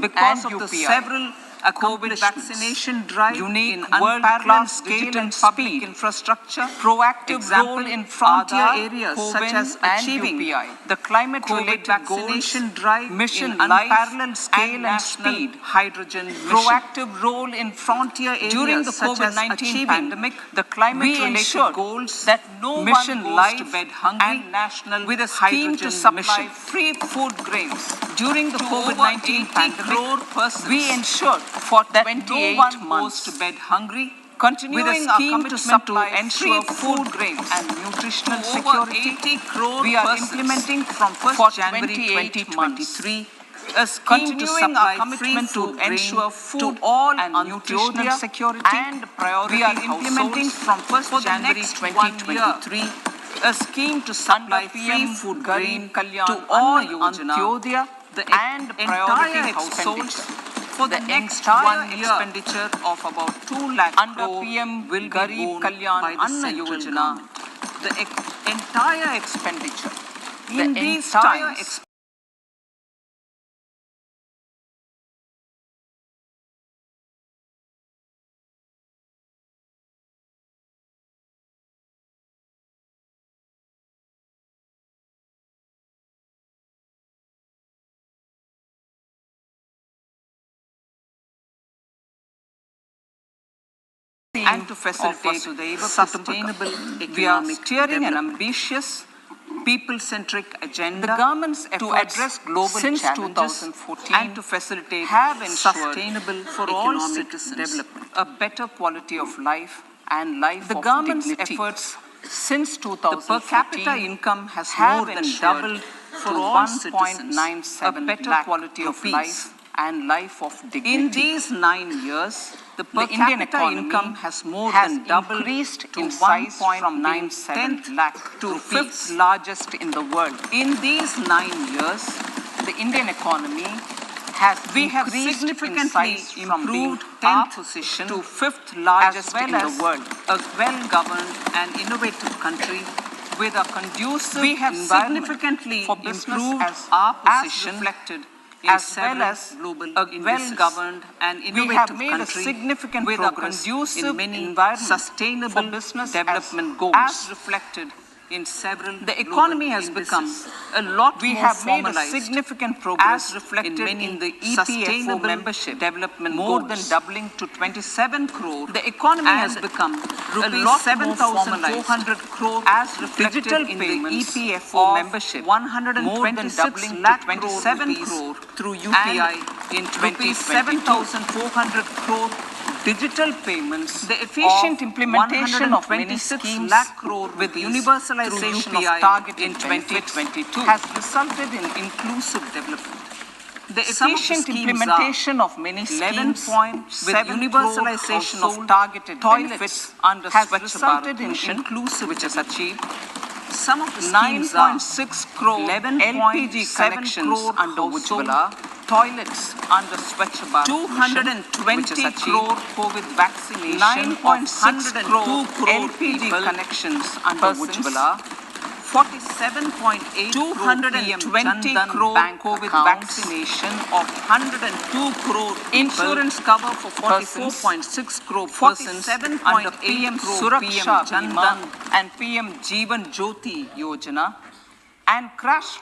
because of the several COVID vaccination drive, unique in unparalleled scale and public infrastructure, proactive role in frontier areas such as achieving the climate-related vaccination drive, mission in unparalleled scale and speed, hydrogen mission, proactive role in frontier areas during the COVID-19 pandemic, the climate-related goals that no mission one goes to bed hungry and national with a scheme to supply free food grains during the COVID-19 pandemic. We ensured for that 28 no one months goes to bed hungry, continuing with a scheme to supply and ensure food grains and nutritional security. 80 crore we are implementing from 1st January 2023 a scheme to supply free food to ensure food to all and nutritional security and priority we are implementing from 1st January 2023 a scheme to supply free food grain to all Antyodaya the entire households for the next 1 year. Expenditure of about 2 lakh under crore PM will be borne by the central government. The entire expenditure in these times. And to facilitate sustainable economic steering an ambitious, people-centric agenda the government's to address global since challenges 2014 and to facilitate have sustainable for all citizens development, a better quality of life and life the of government's dignity. Efforts since 2014 the per capita income has more than doubled for all citizens, a better quality of life and life of dignity. In these 9 years, the per capita income has more than doubled to in size from 9.7 lakh to fifth largest in the world. In these 9 years, the Indian economy has significantly improved 10th position to fifth largest in the world. A well-governed and innovative country with a conducive environment for improved our position reflected as well as global a well-governed and innovative country significant with a conducive in many sustainable business development goals as reflected in several the economy has become a lot we more have made a significant progress as reflected in the EPFO membership development more than doubling to 27 crore the economy has become a lot 7,400 crore as reflected digital in the EPFO membership 126 lakh 27 crore through UPI in 7,400 crore digital payments, the efficient implementation of many schemes lakh crore with universalization of target in 2022 has resulted in inclusive development. The efficient implementation of many schemes with universalization of targeted benefits under has resulted in inclusive which has achieved. Some of the schemes 9.6 crore 11.7 connections under Ujjwala, toilets under Swachh Bharat 220 crore COVID vaccination 9.6 crore LPG connections under Ujjwala 47.8 220 crore COVID vaccination of 102 crore insurance cover for 44.6 crore persons under PM Suraksha Bima and PM Jeevan Jyoti Yojana and cash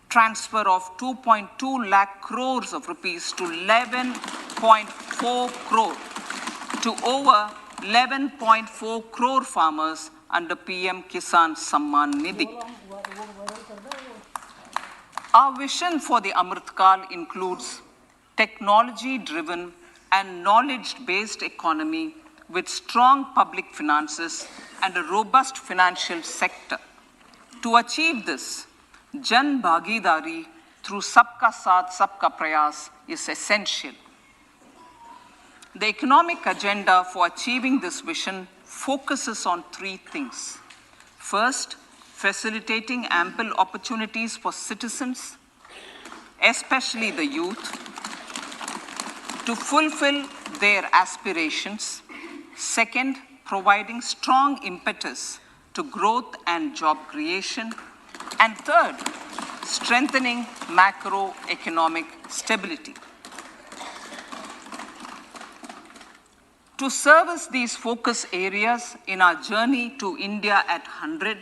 transfer of 2.2 lakh crores of rupees to 11.4 crore to over 11.4 crore farmers under PM Kisan Samman Nidhi. Our vision for the Amritkal includes technology-driven and knowledge-based economy with strong public finances and a robust financial sector. To achieve this, Jan Bhagidari through Sabka Saath Sabka Prayas is essential. The economic agenda for achieving this vision focuses on 3 things. First, facilitating ample opportunities for citizens, especially the youth, to fulfill their aspirations. Second, providing strong impetus to growth and job creation. And third, strengthening macroeconomic stability. To service these focus areas in our journey to India at 100,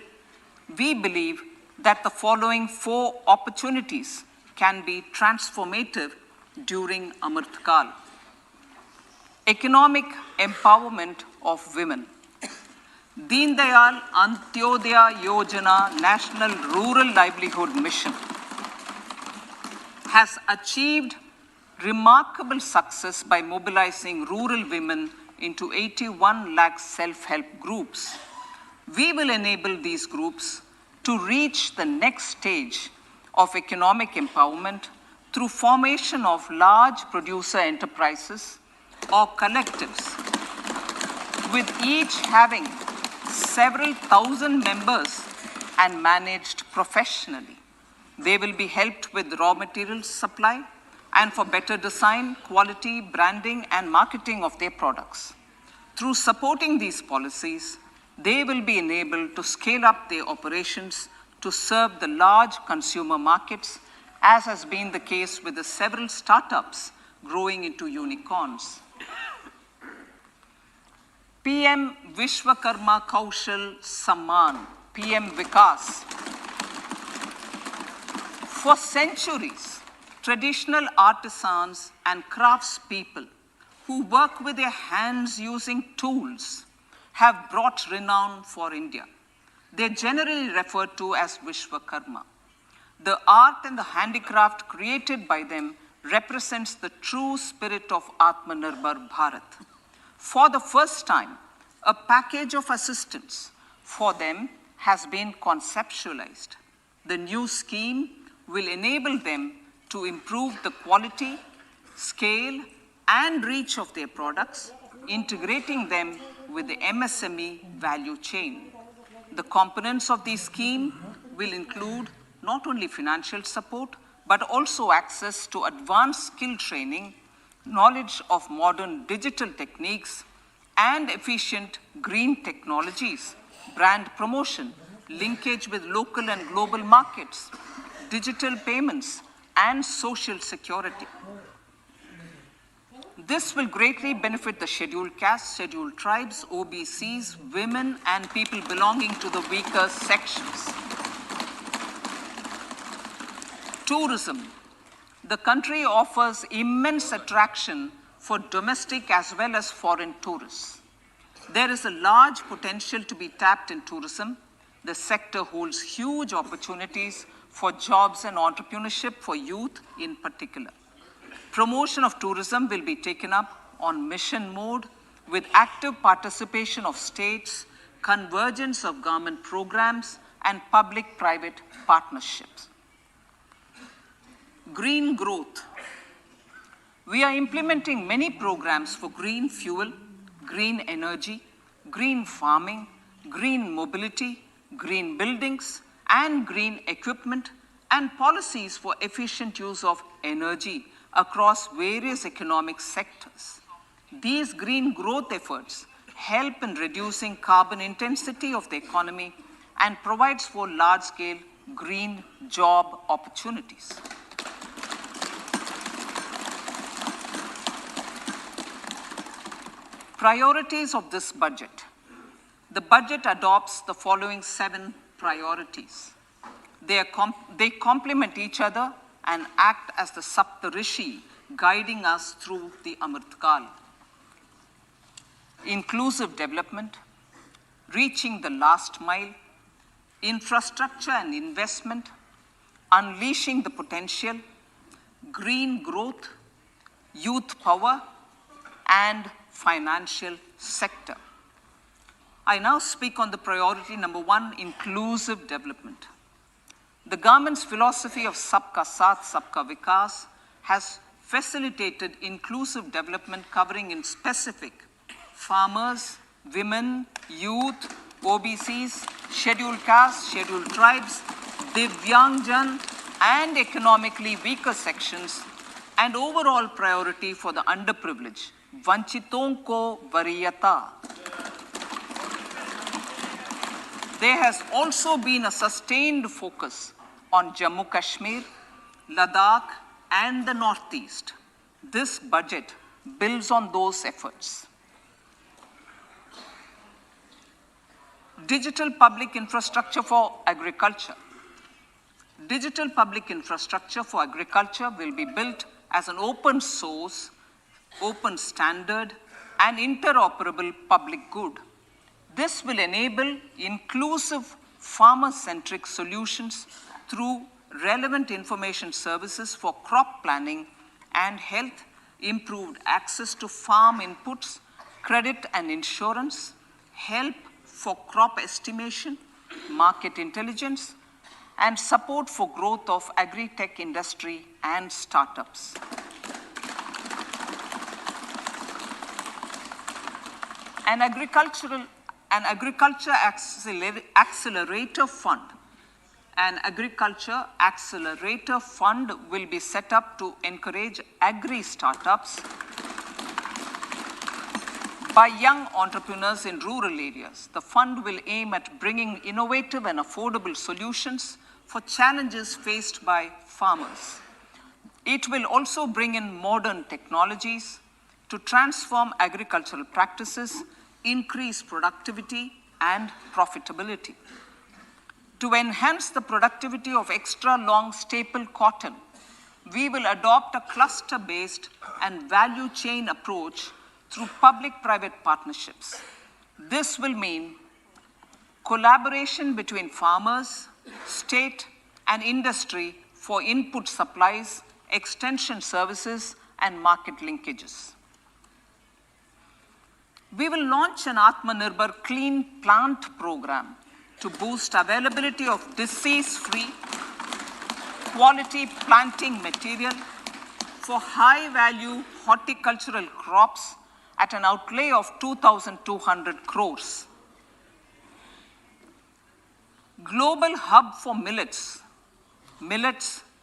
we believe that the following 4 opportunities can be transformative during Amrit Kal. Economic empowerment of women. Deen Dayal Antyodaya Yojana National Rural Livelihood Mission has achieved remarkable success by mobilizing rural women into 81 lakh self-help groups. We will enable these groups to reach the next stage of economic empowerment through formation of large producer enterprises or collectives, with each having several thousand members and managed professionally. They will be helped with raw materials supply and for better design, quality, branding, and marketing of their products. Through supporting these policies, they will be enabled to scale up their operations to serve the large consumer markets, as has been the case with the several startups growing into unicorns. PM Vishwakarma Kaushal Samman, PM Vikas. For centuries, traditional artisans and craftspeople who work with their hands using tools have brought renown for India. They're generally referred to as Vishwakarma. The art and the handicraft created by them represents the true spirit of Atmanirbhar Bharat. For the first time, a package of assistance for them has been conceptualized. The new scheme will enable them to improve the quality, scale, and reach of their products, integrating them with the MSME value chain. The components of this scheme will include not only financial support, but also access to advanced skill training, knowledge of modern digital techniques, and efficient green technologies, brand promotion, linkage with local and global markets, digital payments, and social security. This will greatly benefit the scheduled castes, scheduled tribes, OBCs, women, and people belonging to the weaker sections. Tourism. The country offers immense attraction for domestic as well as foreign tourists. There is a large potential to be tapped in tourism. The sector holds huge opportunities for jobs and entrepreneurship for youth in particular. Promotion of tourism will be taken up on mission mode with active participation of states, convergence of government programs, and public-private partnerships. Green growth. We are implementing many programs for green fuel, green energy, green farming, green mobility, green buildings, and green equipment, and policies for efficient use of energy across various economic sectors. These green growth efforts help in reducing carbon intensity of the economy and provides for large-scale green job opportunities. Priorities of this budget. The budget adopts the following 7 priorities. They complement each other and act as the Saptarishi guiding us through the Amrit Kal. Inclusive development, reaching the last mile, infrastructure and investment, unleashing the potential, green growth, youth power, and financial sector. I now speak on the priority number 1, inclusive development. The government's philosophy of Sabka Saath, Sabka Vikas has facilitated inclusive development covering in specific farmers, women, youth, OBCs, scheduled castes, scheduled tribes, Divyangjan, and economically weaker sections, and overall priority for the underprivileged, Vanchiton ko Variyata. There has also been a sustained focus on Jammu Kashmir, Ladakh, and the Northeast. This budget builds on those efforts. Digital public infrastructure for agriculture. Digital public infrastructure for agriculture will be built as an open source, open standard, and interoperable public good. This will enable inclusive farmer-centric solutions through relevant information services for crop planning and health, improved access to farm inputs, credit and insurance, help for crop estimation, market intelligence, and support for growth of agri-tech industry and startups. An agriculture accelerator fund. An agriculture accelerator fund will be set up to encourage agri-startups by young entrepreneurs in rural areas. The fund will aim at bringing innovative and affordable solutions for challenges faced by farmers. It will also bring in modern technologies to transform agricultural practices, increase productivity and profitability. To enhance the productivity of extra long staple cotton, we will adopt a cluster-based and value chain approach through public-private partnerships. This will mean collaboration between farmers, state, and industry for input supplies, extension services, and market linkages. We will launch an Atmanirbhar Clean Plant program to boost availability of disease-free, quality planting material for high-value horticultural crops at an outlay of 2,200 crores. Global hub for millets,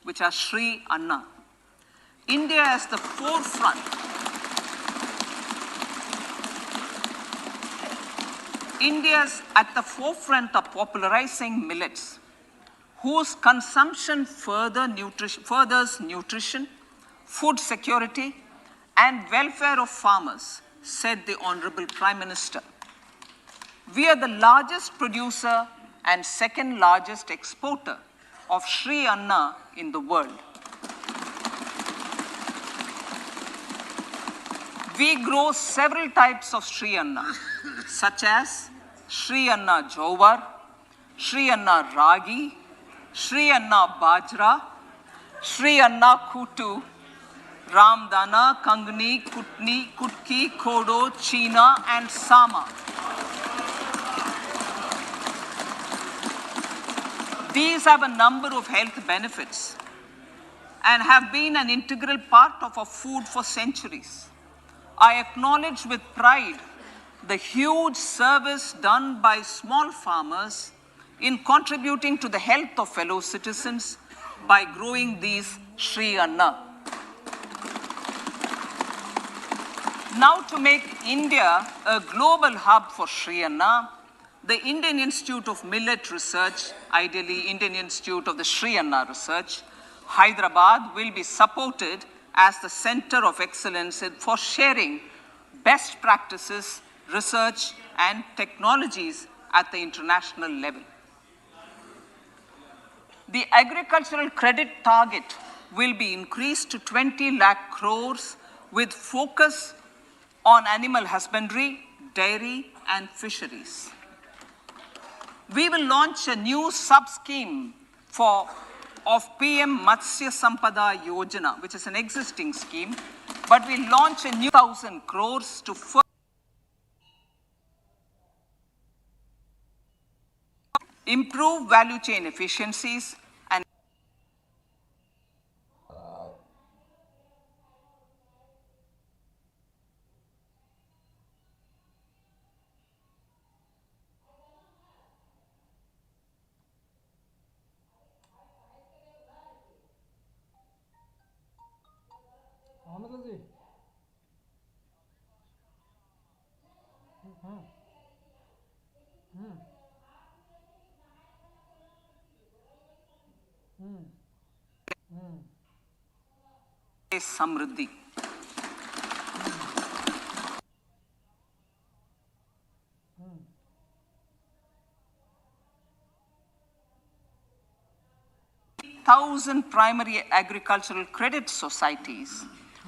which are Sri Anna. India is the forefront. India is at the forefront of popularizing millets, whose consumption furthers nutrition, food security, and welfare of farmers, said the Honorable Prime Minister. We are the largest producer and second largest exporter of Sri Anna in the world. We grow several types of Sri Anna, such as Sri Anna Jowar, Sri Anna Ragi, Sri Anna Bajra, Sri Anna Kutu, Ramdana, Kangni, Kutni, Kutki, Kodo, China, and Sama. These have a number of health benefits and have been an integral part of our food for centuries. I acknowledge with pride the huge service done by small farmers in contributing to the health of fellow citizens by growing these Sri Anna. Now, to make India a global hub for Sri Anna, the Indian Institute of Millet Research, ideally Indian Institute of the Sri Anna Research, Hyderabad, will be supported as the center of excellence for sharing best practices, research, and technologies at the international level. The agricultural credit target will be increased to 20 lakh crores with focus on animal husbandry, dairy, and fisheries. We will launch a new sub-scheme of PM Matsya Sampada Yojana, which is an existing scheme, but we'll launch a new 1,000 crores to improve value chain efficiencies and Samriddhi. Thousand primary agricultural credit societies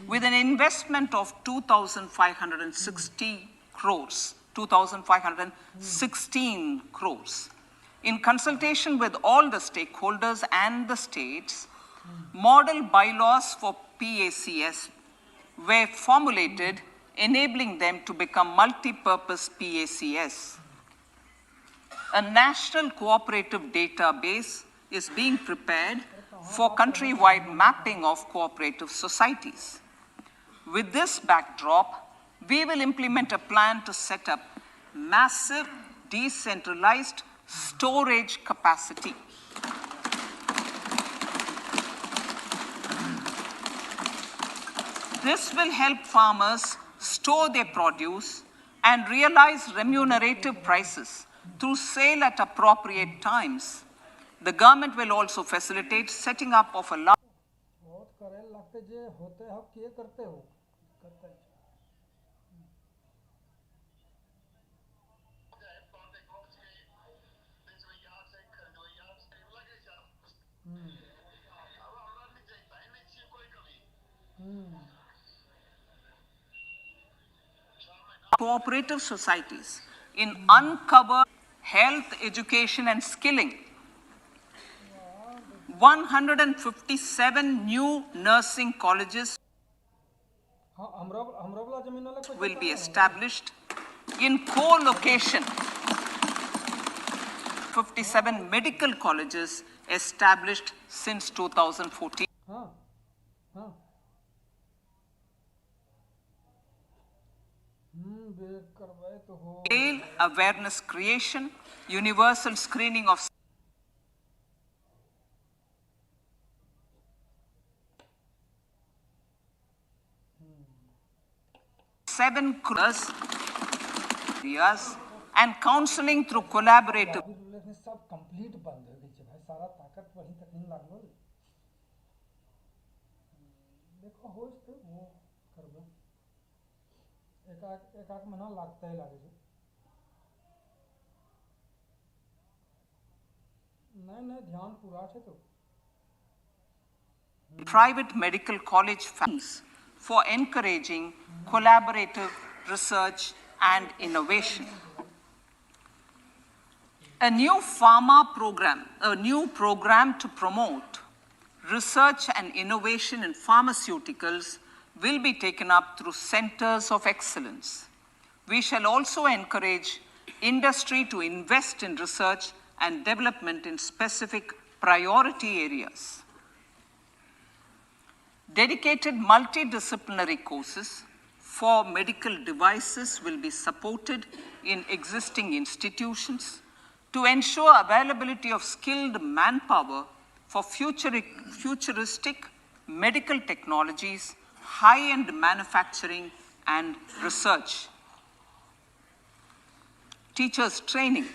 with an investment of 2,560 crores, 2,516 crores. In consultation with all the stakeholders and the states, model bylaws for PACS were formulated, enabling them to become multi-purpose PACS. A national cooperative database is being prepared for countrywide mapping of cooperative societies. With this backdrop, we will implement a plan to set up massive decentralized storage capacity. This will help farmers store their produce and realize remunerative prices through sale at appropriate times. The government will also facilitate setting up of a large cooperative societies in uncovered health, education, and skilling. 157 new nursing colleges will be established in co-location. 57 medical colleges established since 2014. Awareness creation, universal screening of 7 areas and counseling through collaborative. Private medical college funds for encouraging collaborative research and innovation. A new program to promote research and innovation in pharmaceuticals will be taken up through centers of excellence. We shall also encourage industry to invest in research and development in specific priority areas. Dedicated multidisciplinary courses for medical devices will be supported in existing institutions to ensure availability of skilled manpower for futuristic medical technologies, high-end manufacturing, and research. Teachers' training.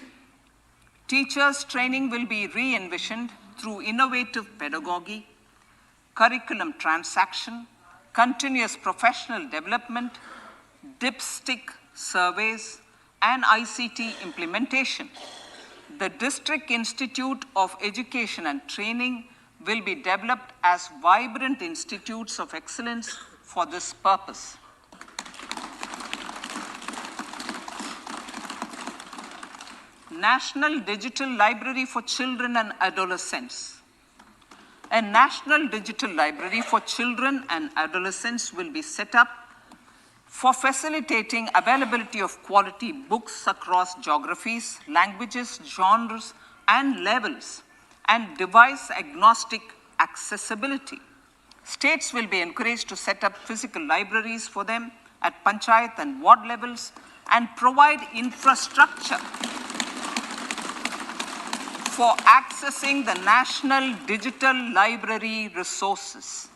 Teachers' training will be re-envisioned through innovative pedagogy, curriculum transaction, continuous professional development, dipstick surveys, and ICT implementation. The District Institute of Education and Training will be developed as vibrant institutes of excellence for this purpose. National Digital Library for Children and Adolescents. A National Digital Library for Children and Adolescents will be set up for facilitating availability of quality books across geographies, languages, genres, and levels, and device-agnostic accessibility. States will be encouraged to set up physical libraries for them at panchayat and ward levels and provide infrastructure for accessing the national digital library resources.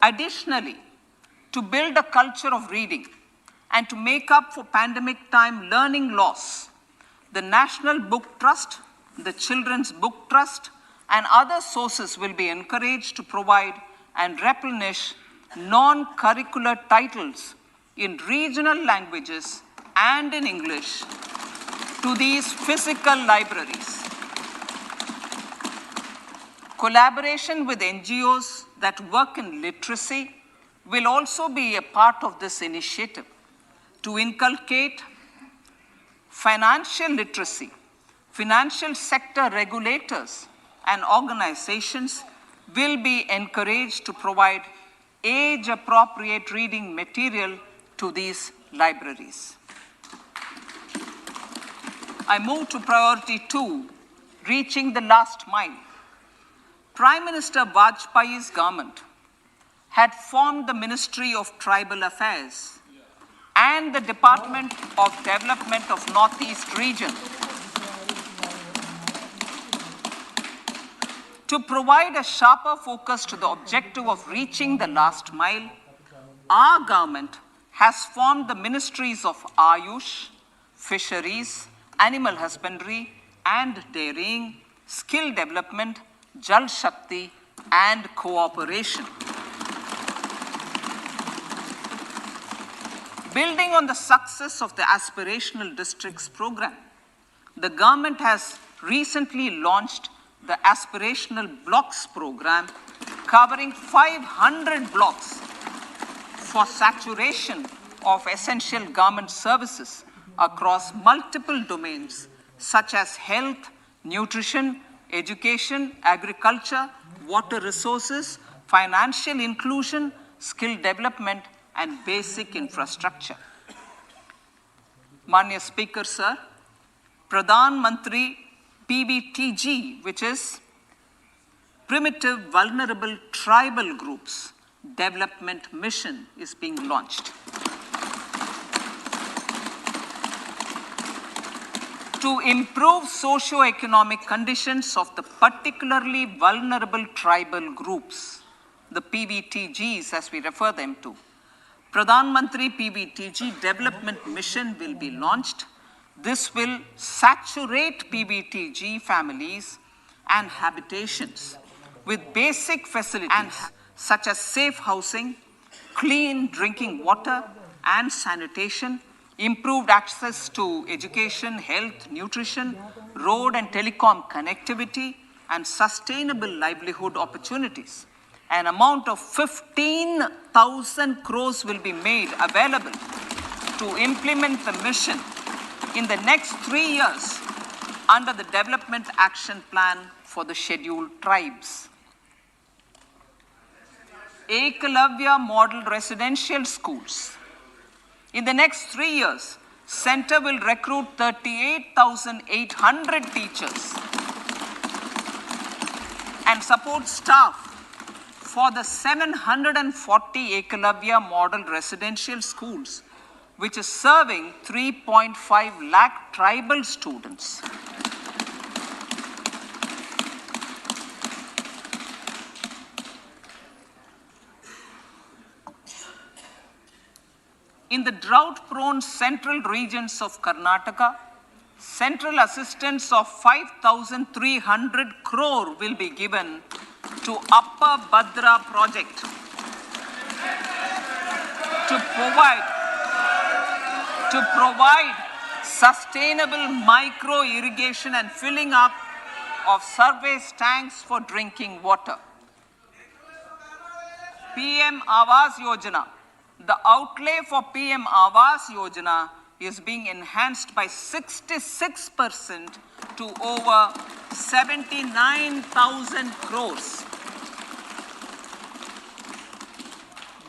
Additionally, to build a culture of reading and to make up for pandemic time learning loss, the National Book Trust, the Children's Book Trust, and other sources will be encouraged to provide and replenish non-curricular titles in regional languages and in English to these physical libraries. Collaboration with NGOs that work in literacy will also be a part of this initiative to inculcate financial literacy. Financial sector regulators and organizations will be encouraged to provide age-appropriate reading material to these libraries. I move to priority 2, reaching the last mile. Prime Minister Vajpayee's government had formed the Ministry of Tribal Affairs and the Department of Development of Northeast Region to provide a sharper focus to the objective of reaching the last mile. Our government has formed the ministries of Ayush, Fisheries, Animal Husbandry and Dairying, Skill Development, Jal Shakti and Cooperation. Building on the success of the Aspirational Districts program, the government has recently launched the Aspirational Blocks program, covering 500 blocks for saturation of essential government services across multiple domains such as health, nutrition, education, agriculture, water resources, financial inclusion, skill development, and basic infrastructure. Manya Speaker, sir, Pradhan Mantri PVTG, which is Primitive Vulnerable Tribal Groups Development Mission, is being launched. To improve socio-economic conditions of the particularly vulnerable tribal groups, the PVTGs as we refer them to, Pradhan Mantri PVTG Development Mission will be launched. This will saturate PVTG families and habitations with basic facilities such as safe housing, clean drinking water and sanitation, improved access to education, health, nutrition, road and telecom connectivity, and sustainable livelihood opportunities. An amount of 15,000 crores will be made available to implement the mission in the next 3 years under the Development Action Plan for the Scheduled Tribes. Ekalavya Model Residential Schools. In the next 3 years, Center will recruit 38,800 teachers and support staff for the 740 Ekalavya Model Residential Schools, which is serving 3.5 lakh tribal students. In the drought-prone central regions of Karnataka, central assistance of 5,300 crore will be given to Upper Bhadra project to provide sustainable micro-irrigation and filling up of surface tanks for drinking water. PM Awas Yojana. The outlay for PM Awas Yojana is being enhanced by 66% to over 79,000 crores.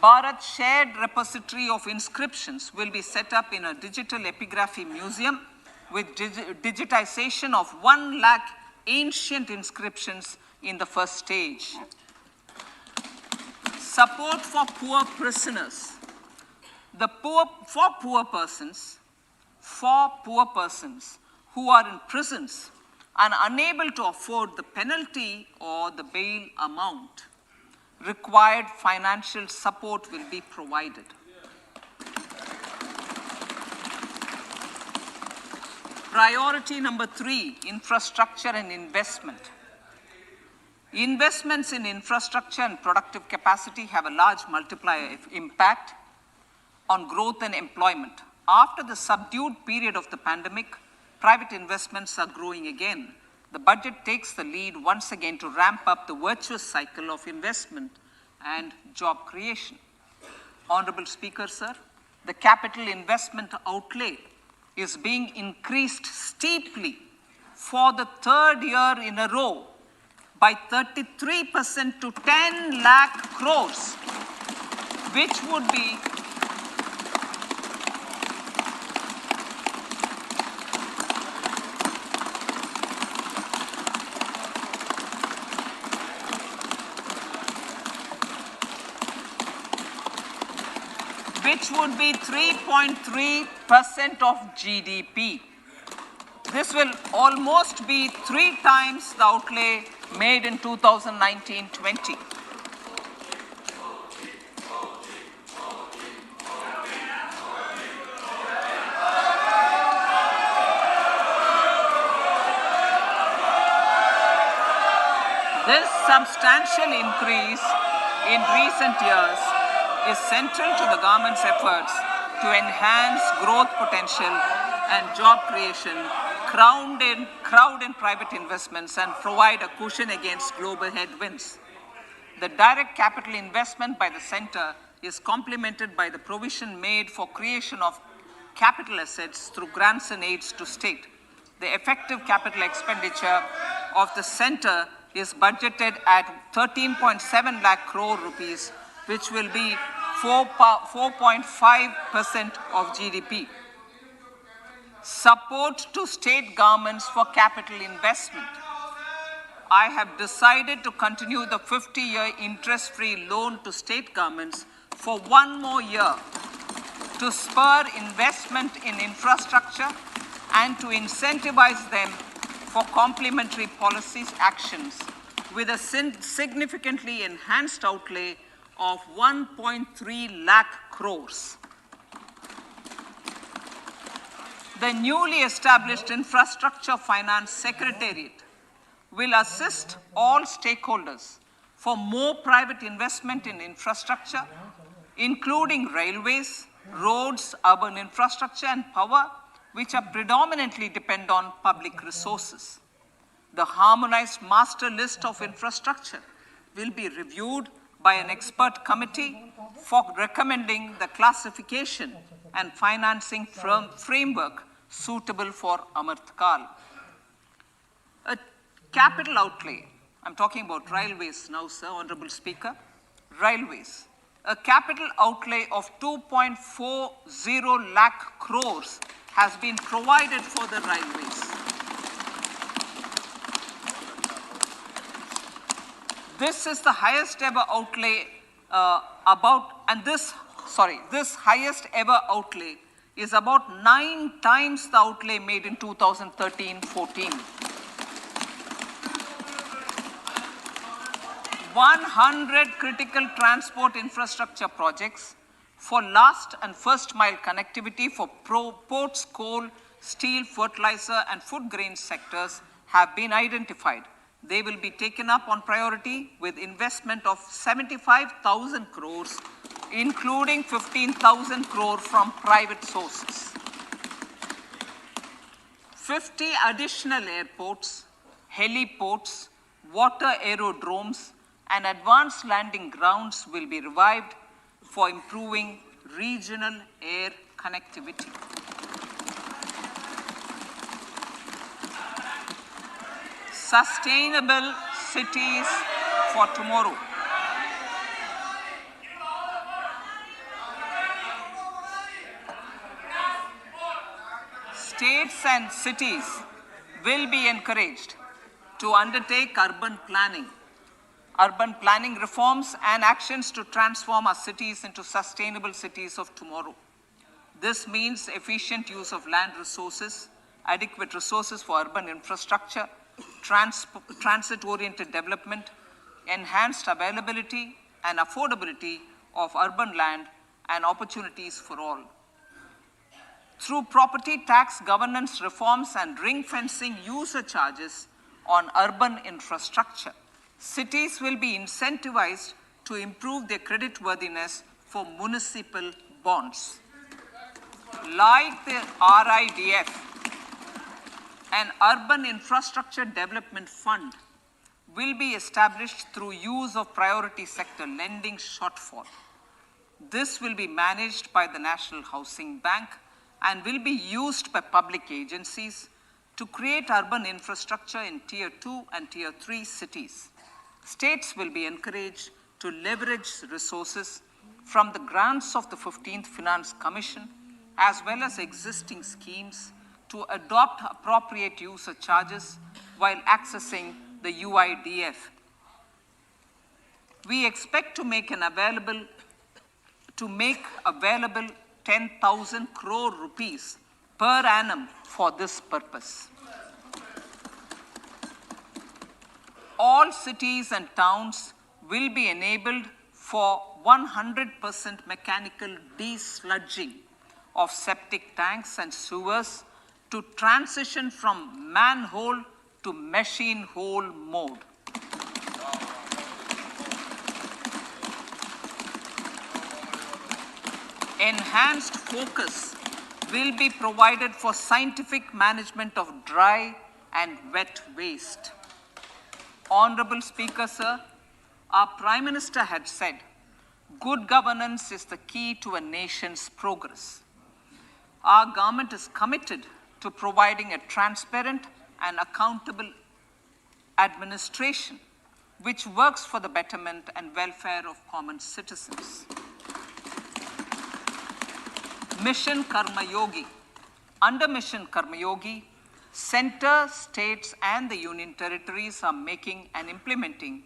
Bharat Shared Repository of Inscriptions will be set up in a digital epigraphy museum with digitization of 1 lakh ancient inscriptions in the first stage. Support for poor prisoners. For poor persons who are in prisons and unable to afford the penalty or the bail amount, required financial support will be provided. Priority number 3, infrastructure and investment. Investments in infrastructure and productive capacity have a large multiplier impact on growth and employment. After the subdued period of the pandemic, private investments are growing again. The budget takes the lead once again to ramp up the virtuous cycle of investment and job creation. Honorable Speaker, sir, the capital investment outlay is being increased steeply for the third year in a row by 33% to 10 lakh crores, which would be which would be 3.3% of GDP. This will almost be 3 times the outlay made in 2019-20. This substantial increase in recent years is central to the government's efforts to enhance growth potential and job creation, crowd in private investments, and provide a cushion against global headwinds. The direct capital investment by the center is complemented by the provision made for creation of capital assets through grants and aids to state. The effective capital expenditure of the center is budgeted at 13.7 lakh crore rupees, which will be 4.5% of GDP. Support to state governments for capital investment. I have decided to continue the 50-year interest-free loan to state governments for 1 more year to spur investment in infrastructure and to incentivize them for complementary policies actions with a significantly enhanced outlay of 1.3 lakh crores. The newly established Infrastructure Finance Secretariat will assist all stakeholders for more private investment in infrastructure, including railways, roads, urban infrastructure, and power, which are predominantly depend on public resources. The harmonized master list of infrastructure will be reviewed by an expert committee for recommending the classification and financing framework suitable for Amrit Kal. A capital outlay, I'm talking about railways now, sir, Honorable Speaker. Railways. A capital outlay of 2.40 lakh crores has been provided for the railways. This is the highest ever outlay this highest ever outlay is about 9 times the outlay made in 2013-14. 100 critical transport infrastructure projects for last and first mile connectivity for ports, coal, steel, fertilizer, and food grain sectors have been identified. They will be taken up on priority with investment of 75,000 crores, including 15,000 crore from private sources. 50 additional airports, heliports, water aerodromes, and advanced landing grounds will be revived for improving regional air connectivity. Sustainable cities for tomorrow. States and cities will be encouraged to undertake urban planning reforms and actions to transform our cities into sustainable cities of tomorrow. This means efficient use of land resources, adequate resources for urban infrastructure, transit-oriented development, enhanced availability and affordability of urban land, and opportunities for all. Through property tax governance reforms and ring-fencing user charges on urban infrastructure, Cities will be incentivized to improve their creditworthiness for municipal bonds. Like the RIDF, an Urban Infrastructure Development Fund will be established through use of priority sector lending shortfall. This will be managed by the National Housing Bank and will be used by public agencies to create urban infrastructure in Tier 2 and Tier 3 cities. States will be encouraged to leverage resources from the grants of the 15th Finance Commission as well as existing schemes to adopt appropriate user charges while accessing the UIDF. We expect to make available 10,000 crore rupees per annum for this purpose. All cities and towns will be enabled for 100% mechanical desludging of septic tanks and sewers to transition from manhole to machine hole mode. Enhanced focus will be provided for scientific management of dry and wet waste. Honorable Speaker, sir, our Prime Minister had said, good governance is the key to a nation's progress. Our government is committed to providing a transparent and accountable administration which works for the betterment and welfare of common citizens. Mission Karma Yogi. Under Mission Karma Yogi, center, states, and the union territories are making and implementing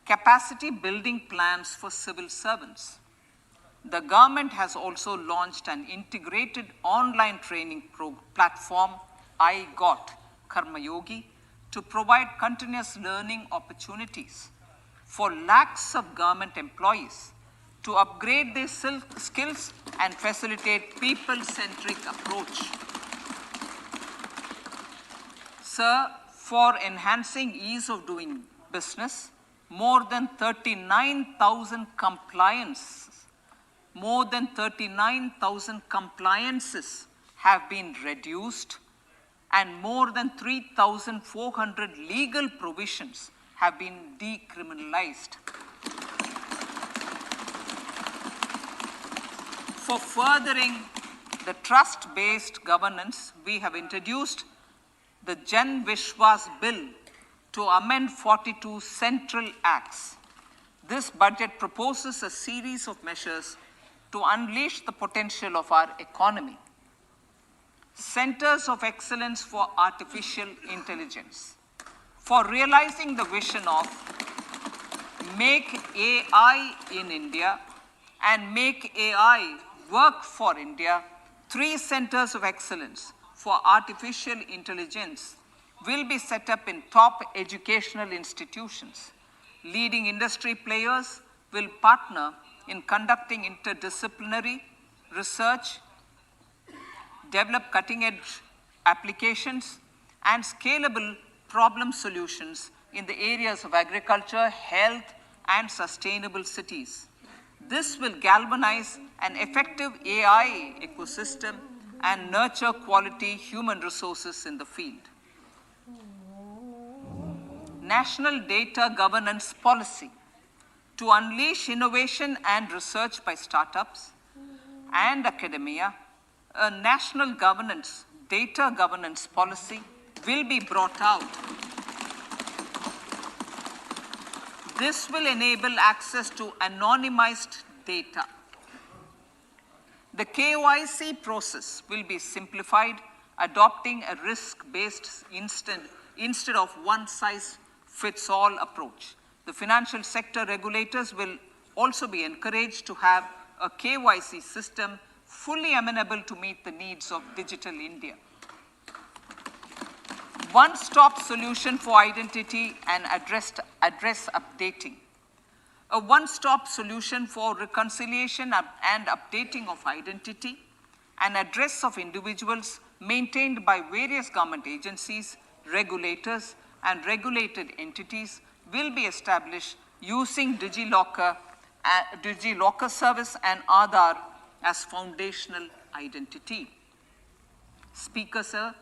capacity building plans for civil servants. The government has also launched an integrated online training platform, I Got Karma Yogi, to provide continuous learning opportunities for lakhs of government employees to upgrade their skills and facilitate people-centric approach. Sir, for enhancing ease of doing business, more than 39,000 compliances have been reduced and more than 3,400 legal provisions have been decriminalized. For furthering the trust-based governance, we have introduced the Jan Vishwas Bill to amend 42 central acts. This budget proposes a series of measures to unleash the potential of our economy. Centers of Excellence for Artificial Intelligence. For realizing the vision of Make AI in India and Make AI Work for India, 3 centers of excellence for artificial intelligence will be set up in top educational institutions. Leading industry players will partner in conducting interdisciplinary research, develop cutting-edge applications, and scalable problem solutions in the areas of agriculture, health, and sustainable cities. This will galvanize an effective AI ecosystem and nurture quality human resources in the field. National Data Governance Policy. To unleash innovation and research by startups and academia, a national data governance policy will be brought out. This will enable access to anonymized data. The KYC process will be simplified, adopting a risk-based instead of one-size-fits-all approach. The financial sector regulators will also be encouraged to have a KYC system fully amenable to meet the needs of digital India. One-stop solution for identity and address updating. A one-stop solution for reconciliation and updating of identity and address of individuals maintained by various government agencies, regulators, and regulated entities will be established using DigiLocker service and Aadhaar as foundational identity. Speaker, sir,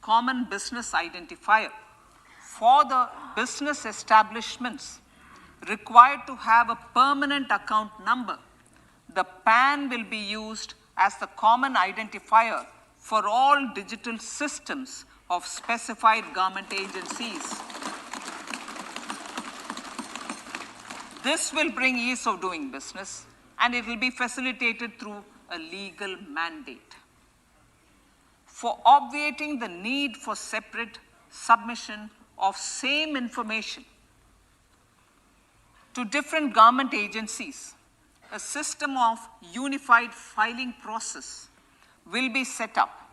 common business identifier. For the business establishments required to have a permanent account number, the PAN will be used as the common identifier for all digital systems of specified government agencies. This will bring ease of doing business, and it will be facilitated through a legal mandate. For obviating the need for separate submission of same information to different government agencies, a system of unified filing process will be set up.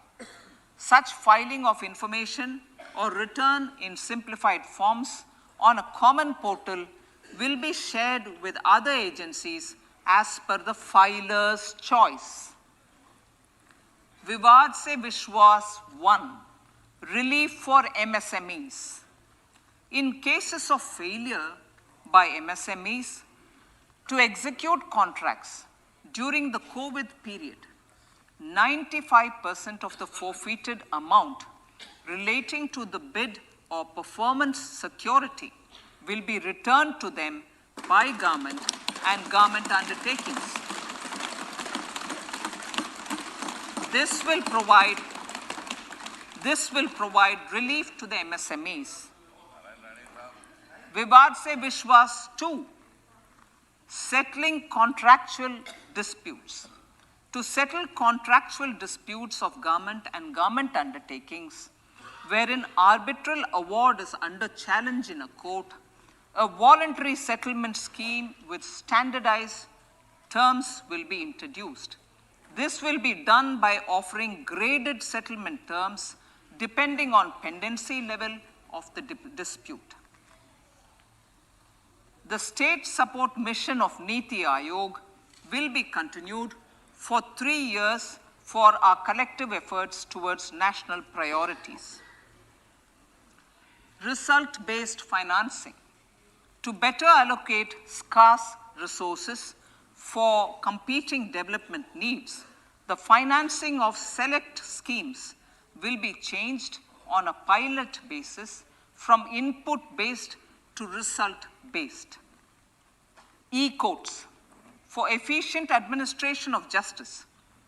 Such filing of information or return in simplified forms on a common portal will be shared with other agencies as per the filer's choice. Vivad Se Vishwas 1, relief for MSMEs. In cases of failure by MSMEs to execute contracts during the COVID period, 95% of the forfeited amount relating to the bid or performance security will be returned to them by government and government undertakings. This will provide relief to the MSMEs. Vivad Se Vishwas 2, settling contractual disputes. To settle contractual disputes of government and government undertakings, wherein arbitral award is under challenge in a court, a voluntary settlement scheme with standardized terms will be introduced. This will be done by offering graded settlement terms depending on pendency level of the dispute. The state support mission of Niti Aayog will be continued for 3 years for our collective efforts towards national priorities. Result-based financing. To better allocate scarce resources for competing development needs, the financing of select schemes will be changed on a pilot basis from input-based to result-based. E-courts. For efficient administration of justice,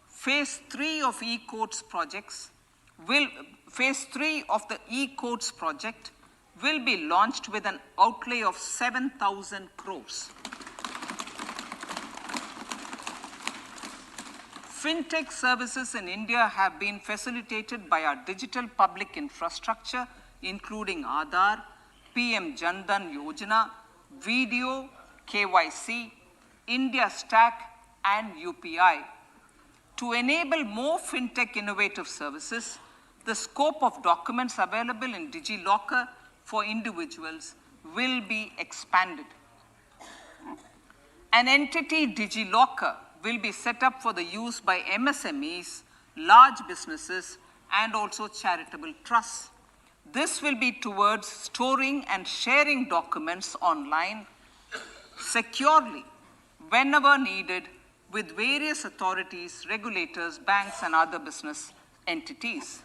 phase 3 of the e-courts project will be launched with an outlay of 7,000 crores. Fintech services in India have been facilitated by our digital public infrastructure, including Aadhaar, PM Jan Dhan Yojana, Video, KYC, India Stack, and UPI. To enable more fintech innovative services, the scope of documents available in DigiLocker for individuals will be expanded. An entity DigiLocker will be set up for the use by MSMEs, large businesses, and also charitable trusts. This will be towards storing and sharing documents online securely whenever needed with various authorities, regulators, banks, and other business entities.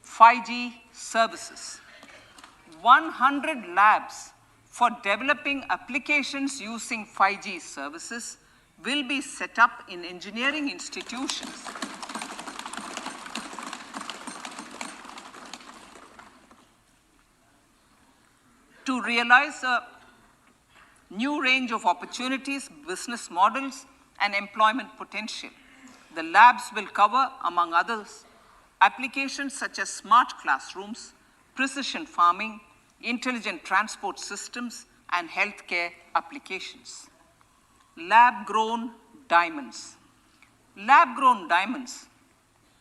5G services. 100 labs for developing applications using 5G services will be set up in engineering institutions. To realize a new range of opportunities, business models, and employment potential, the labs will cover, among others, applications such as smart classrooms, precision farming, intelligent transport systems, and healthcare applications. Lab-grown diamonds. Lab-grown diamonds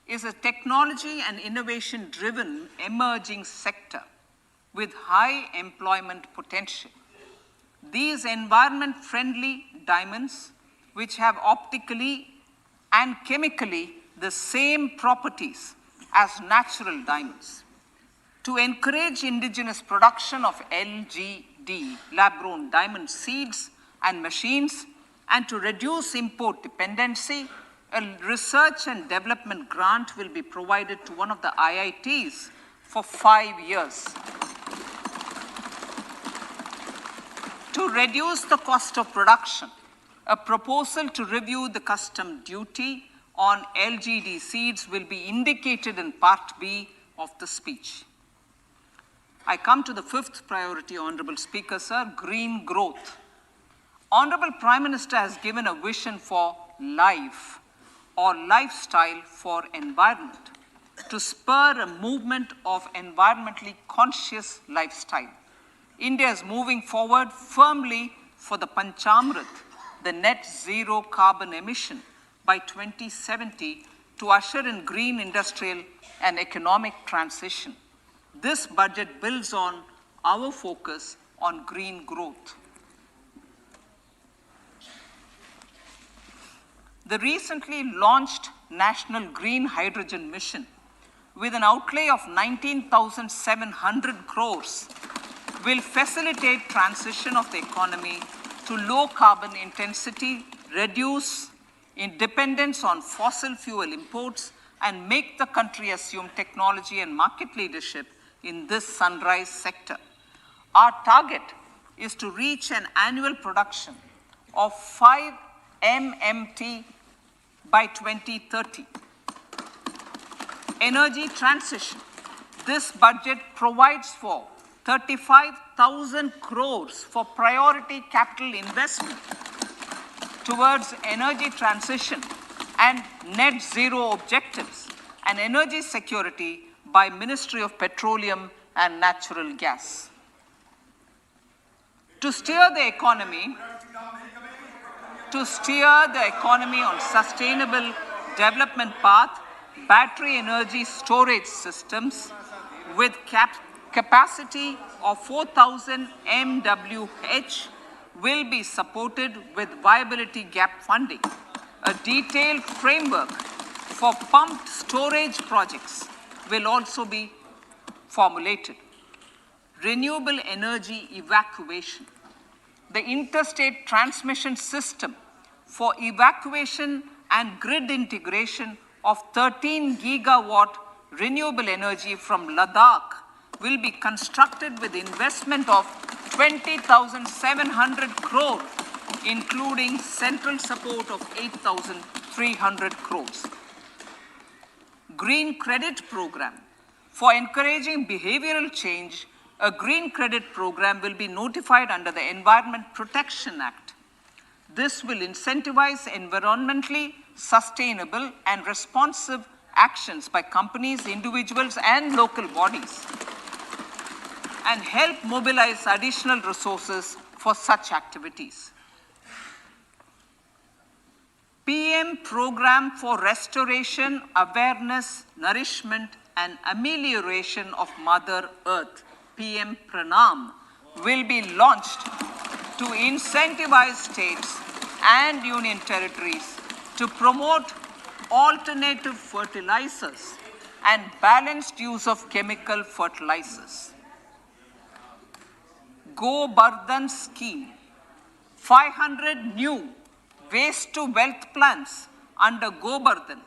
is a technology and innovation-driven emerging sector with high employment potential. These environment-friendly diamonds, which have optically and chemically the same properties as natural diamonds, to encourage indigenous production of LG lab-grown diamond seeds and machines, and to reduce import dependency, a research and development grant will be provided to one of the IITs for 5 years. To reduce the cost of production, a proposal to review the custom duty on LGD seeds will be indicated in Part B of the speech. I come to the fifth priority, Honorable Speaker, sir, green growth. Honorable Prime Minister has given a vision for life or lifestyle for environment to spur a movement of environmentally conscious lifestyle. India is moving forward firmly for the Panchamrit, the net zero carbon emission by 2070 to usher in green industrial and economic transition. This budget builds on our focus on green growth. The recently launched National Green Hydrogen Mission, with an outlay of 19,700 crores, will facilitate transition of the economy to low carbon intensity, reduce dependence on fossil fuel imports, and make the country assume technology and market leadership in this sunrise sector. Our target is to reach an annual production of 5 MMT by 2030. Energy transition. This budget provides for 35,000 crores for priority capital investment towards energy transition and net zero objectives and energy security by Ministry of Petroleum and Natural Gas. To steer the economy on sustainable development path, battery energy storage systems with capacity of 4,000 MWH will be supported with viability gap funding. A detailed framework for pumped storage projects will also be formulated. Renewable energy evacuation. The interstate transmission system for evacuation and grid integration of 13 gigawatt renewable energy from Ladakh will be constructed with investment of 20,700 crore, including central support of 8,300 crores. Green credit program. For encouraging behavioral change, a green credit program will be notified under the Environment Protection Act. This will incentivize environmentally sustainable and responsive actions by companies, individuals, and local bodies, and help mobilize additional resources for such activities. PM Program for Restoration, Awareness, Nourishment, and Amelioration of Mother Earth, PM Pranam, will be launched to incentivize states and union territories to promote alternative fertilizers and balanced use of chemical fertilizers. Go Bardhan scheme. 500 new waste to wealth plants under Go Bardhan,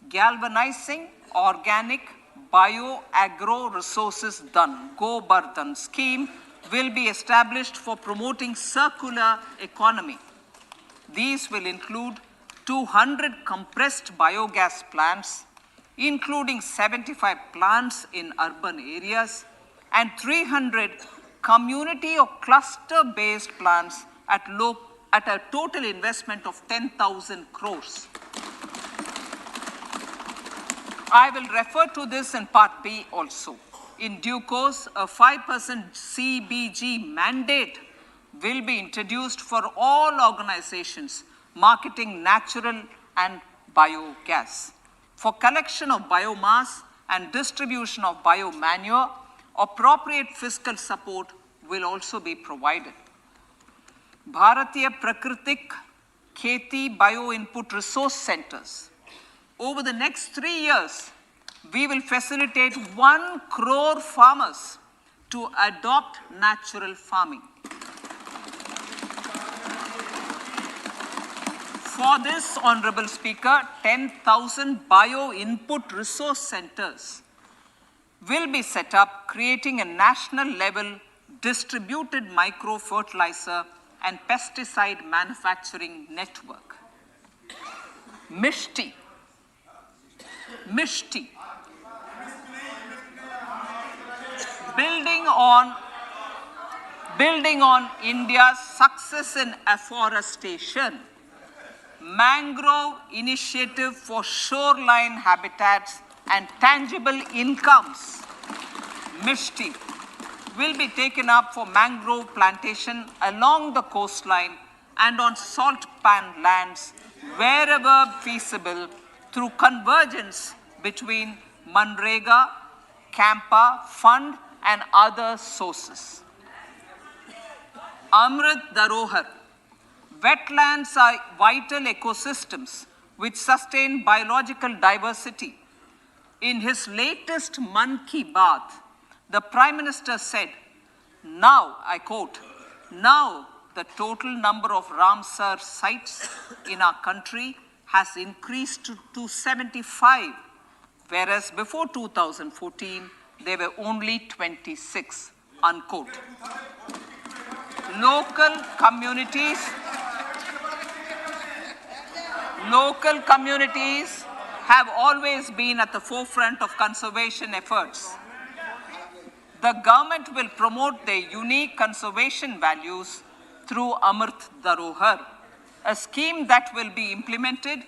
galvanizing organic bio-agro resources done. Go Bardhan scheme will be established for promoting circular economy. These will include 200 compressed biogas plants, including 75 plants in urban areas, and 300 community or cluster-based plants at a total investment of 10,000 crores. I will refer to this in Part B also. In due course, a 5% CBG mandate will be introduced for all organizations marketing natural and biogas. For collection of biomass and distribution of biomanure, appropriate fiscal support will also be provided. Bharatiya Prakritik Kheti Bio-Input Resource Centers. Over the next 3 years, we will facilitate 1 crore farmers to adopt natural farming. For this, Honorable Speaker, 10,000 bio-input resource centers will be set up, creating a national level distributed micro-fertilizer and pesticide manufacturing network. Mishti. Building on India's success in afforestation, mangrove initiative for shoreline habitats and tangible incomes, Mishti, will be taken up for mangrove plantation along the coastline and on salt pan lands wherever feasible through convergence between Manrega, Campa Fund and other sources. Amrit Dharohar. Wetlands are vital ecosystems which sustain biological diversity. In his latest Mann Ki Baat, the Prime Minister said, now, I quote, now the total number of Ramsar sites in our country has increased to 75, whereas before 2014, there were only 26, unquote. Local communities have always been at the forefront of conservation efforts. The government will promote their unique conservation values through Amrit Dharohar, a scheme that will be implemented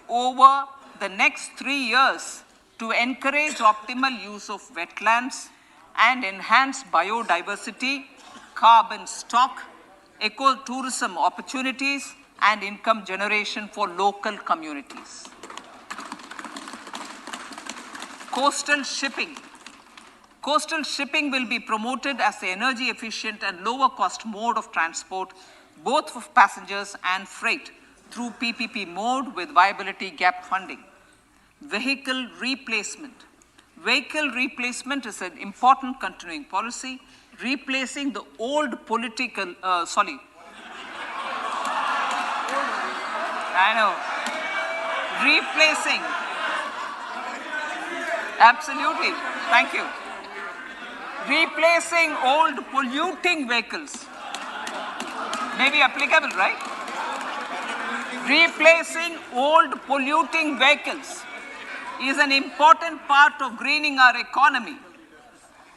over the next 3 years to encourage optimal use of wetlands and enhance biodiversity, carbon stock, ecotourism opportunities, and income generation for local communities. Coastal shipping. Coastal shipping will be promoted as the energy efficient and lower cost mode of transport, both for passengers and freight, through PPP mode with viability gap funding. Vehicle replacement. Vehicle replacement is an important continuing policy, replacing the old political, replacing, absolutely, thank you. Replacing old polluting vehicles. May be applicable, right? Replacing old polluting vehicles is an important part of greening our economy.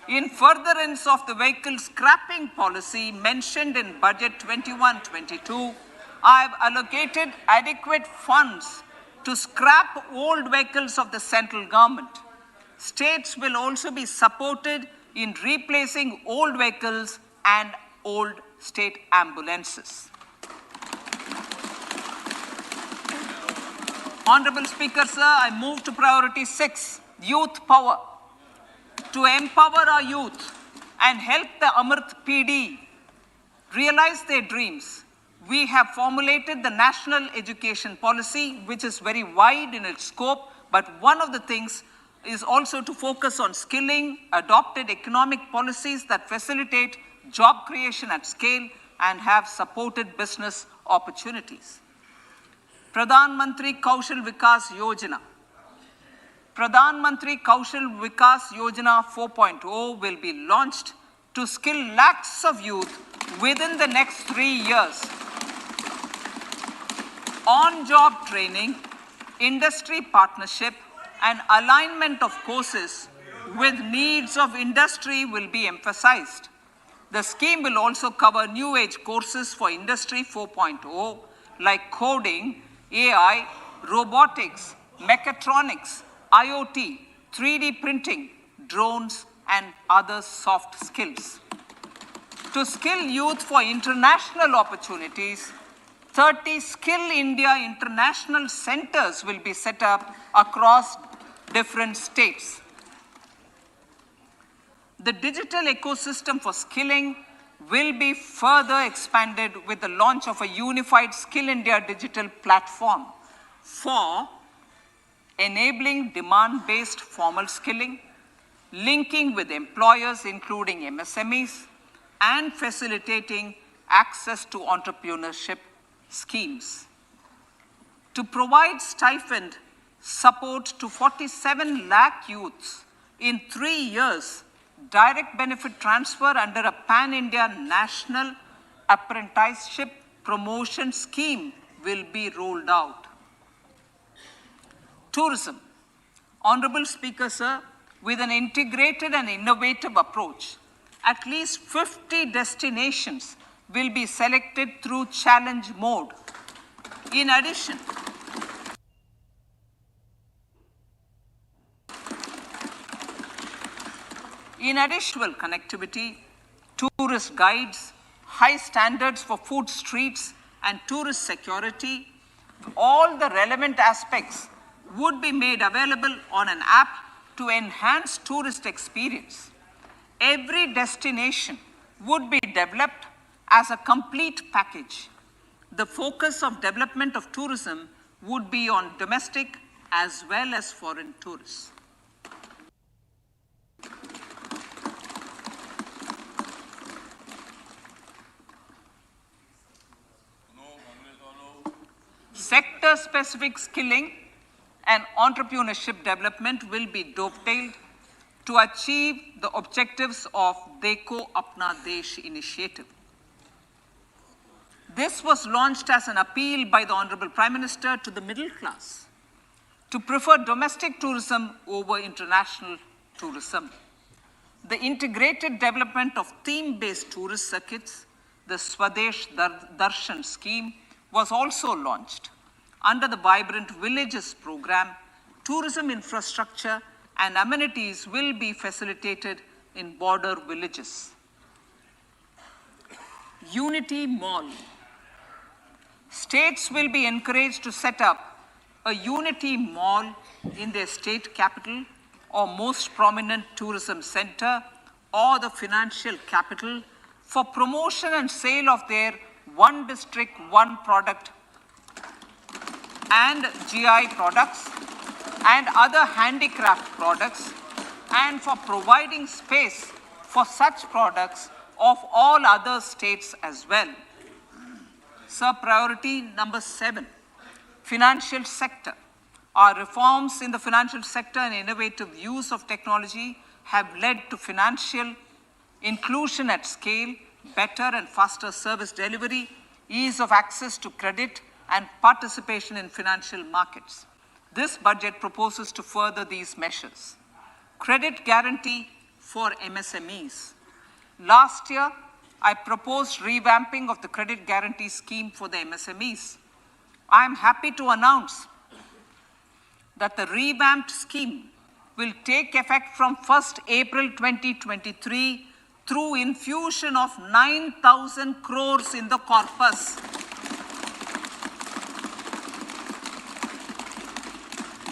In furtherance of the vehicle scrapping policy mentioned in Budget 21-22, I have allocated adequate funds to scrap old vehicles of the central government. States will also be supported in replacing old vehicles and old state ambulances. Honorable Speaker, sir, I move to priority 6, youth power. To empower our youth and help the Amrit PD realize their dreams, we have formulated the National Education Policy, which is very wide in its scope, but one of the things is also to focus on skilling, adopted economic policies that facilitate job creation at scale and have supported business opportunities. Pradhan Mantri Kaushal Vikas Yojana. Pradhan Mantri Kaushal Vikas Yojana 4.0 will be launched to skill lakhs of youth within the next 3 years. On-job training, industry partnership, and alignment of courses with needs of industry will be emphasized. The scheme will also cover new age courses for Industry 4.0 like coding, AI, robotics, mechatronics, IoT, 3D printing, drones, and other soft skills. To skill youth for international opportunities, 30 Skill India International Centers will be set up across different states. The digital ecosystem for skilling will be further expanded with the launch of a unified Skill India digital platform for enabling demand-based formal skilling, linking with employers, including MSMEs, and facilitating access to entrepreneurship schemes. To provide stipend support to 47 lakh youths in 3 years, direct benefit transfer under a pan-India national apprenticeship promotion scheme will be rolled out. Tourism. Honorable Speaker, sir, with an integrated and innovative approach, at least 50 destinations will be selected through challenge mode. In addition, connectivity, tourist guides, high standards for food streets and tourist security, all the relevant aspects would be made available on an app to enhance tourist experience. Every destination would be developed as a complete package. The focus of development of tourism would be on domestic as well as foreign tourists. Sector-specific skilling and entrepreneurship development will be dovetailed to achieve the objectives of Dekho Apna Desh initiative. This was launched as an appeal by the Honorable Prime Minister to the middle class to prefer domestic tourism over international tourism. The integrated development of theme-based tourist circuits, the Swadesh Darshan scheme, was also launched. Under the Vibrant Villages program, tourism infrastructure and amenities will be facilitated in border villages. Unity Mall. States will be encouraged to set up a Unity Mall in their state capital or most prominent tourism center or the financial capital for promotion and sale of their one district, one product and GI products and other handicraft products, and for providing space for such products of all other states as well. Sir, priority number 7, financial sector. Our reforms in the financial sector and innovative use of technology have led to financial inclusion at scale, better and faster service delivery, ease of access to credit, and participation in financial markets. This budget proposes to further these measures. Credit guarantee for MSMEs. Last year, I proposed revamping of the credit guarantee scheme for the MSMEs. I am happy to announce that the revamped scheme will take effect from 1st April 2023 through infusion of 9,000 crores in the corpus.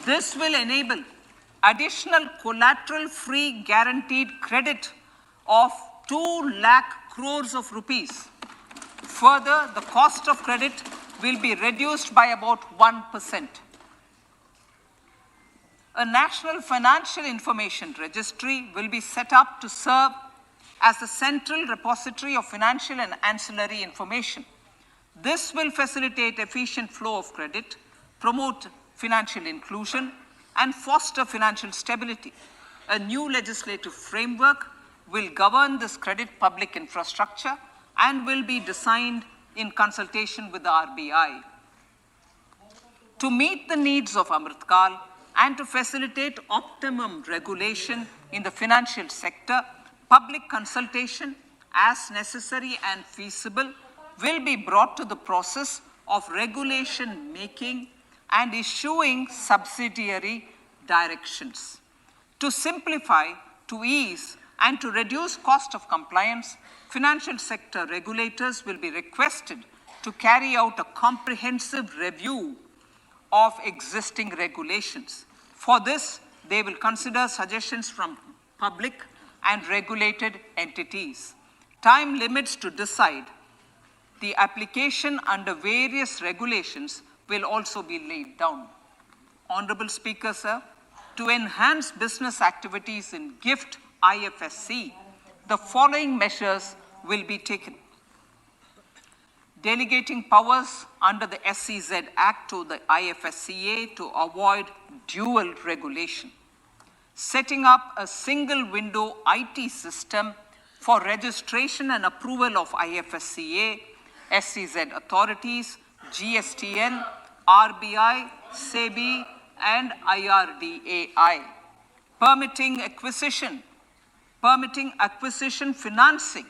This will enable additional collateral-free guaranteed credit of 2 lakh crores of rupees. Further, the cost of credit will be reduced by about 1%. A National Financial Information Registry will be set up to serve as the central repository of financial and ancillary information. This will facilitate efficient flow of credit, promote financial inclusion, and foster financial stability. A new legislative framework will govern this credit public infrastructure and will be designed in consultation with the RBI. To meet the needs of Amritkal and to facilitate optimum regulation in the financial sector, public consultation, as necessary and feasible, will be brought to the process of regulation making and issuing subsidiary directions. To simplify, to ease, and to reduce cost of compliance, financial sector regulators will be requested to carry out a comprehensive review of existing regulations. For this, they will consider suggestions from public and regulated entities. Time limits to decide the application under various regulations will also be laid down. Honorable Speaker, sir, to enhance business activities in GIFT IFSC, the following measures will be taken. Delegating powers under the SEZ Act to the IFSCA to avoid dual regulation. Setting up a single window IT system for registration and approval of IFSCA, SEZ authorities, GSTN, RBI, SEBI, and IRDAI. Permitting acquisition financing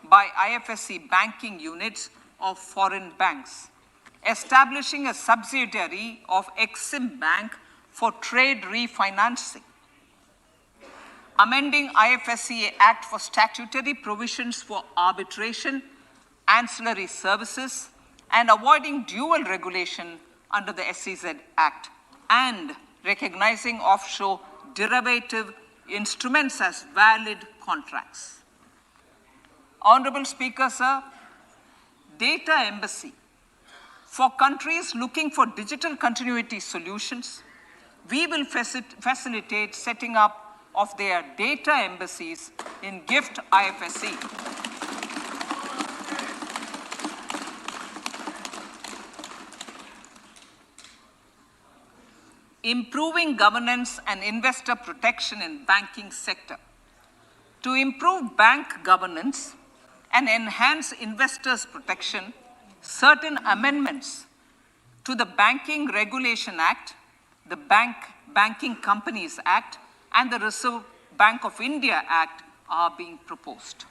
by IFSC banking units of foreign banks. Establishing a subsidiary of Exim Bank for trade refinancing. Amending IFSCA Act for statutory provisions for arbitration, ancillary services, and avoiding dual regulation under the SEZ Act, and recognizing offshore derivative instruments as valid contracts. Honorable Speaker, sir, data embassy. For countries looking for digital continuity solutions, we will facilitate setting up of their data embassies in GIFT IFSC. Improving governance and investor protection in banking sector. To improve bank governance and enhance investors' protection, certain amendments to the Banking Regulation Act, the Banking Companies Act, and the Reserve Bank of India Act are being proposed.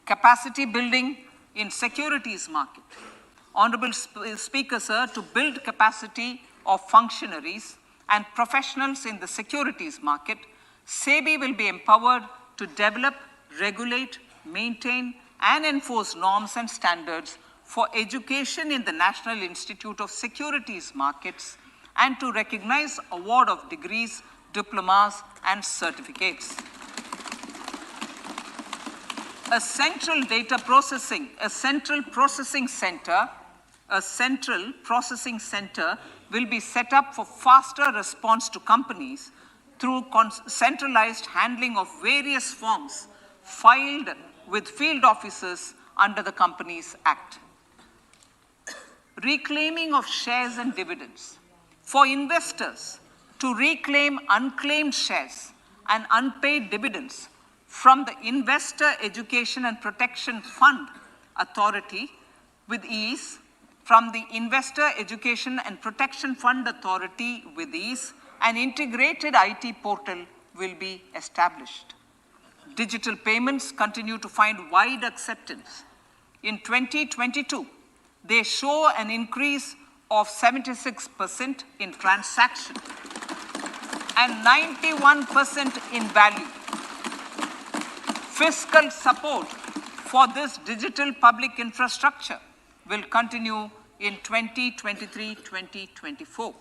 Capacity building in securities market. Honorable Speaker, sir, to build capacity of functionaries and professionals in the securities market, SEBI will be empowered to develop, regulate, maintain, and enforce norms and standards for education in the National Institute of Securities Markets and to recognize award of degrees, diplomas, and certificates. A central processing center will be set up for faster response to companies through centralized handling of various forms filed with field officers under the Companies Act. Reclaiming of shares and dividends. For investors to reclaim unclaimed shares and unpaid dividends from the Investor Education and Protection Fund Authority with ease, from the Investor Education and Protection Fund Authority with ease, an integrated IT portal will be established. Digital payments continue to find wide acceptance. In 2022, they show an increase of 76% in transaction and 91% in value. Fiscal support for this digital public infrastructure will continue in 2023-2024.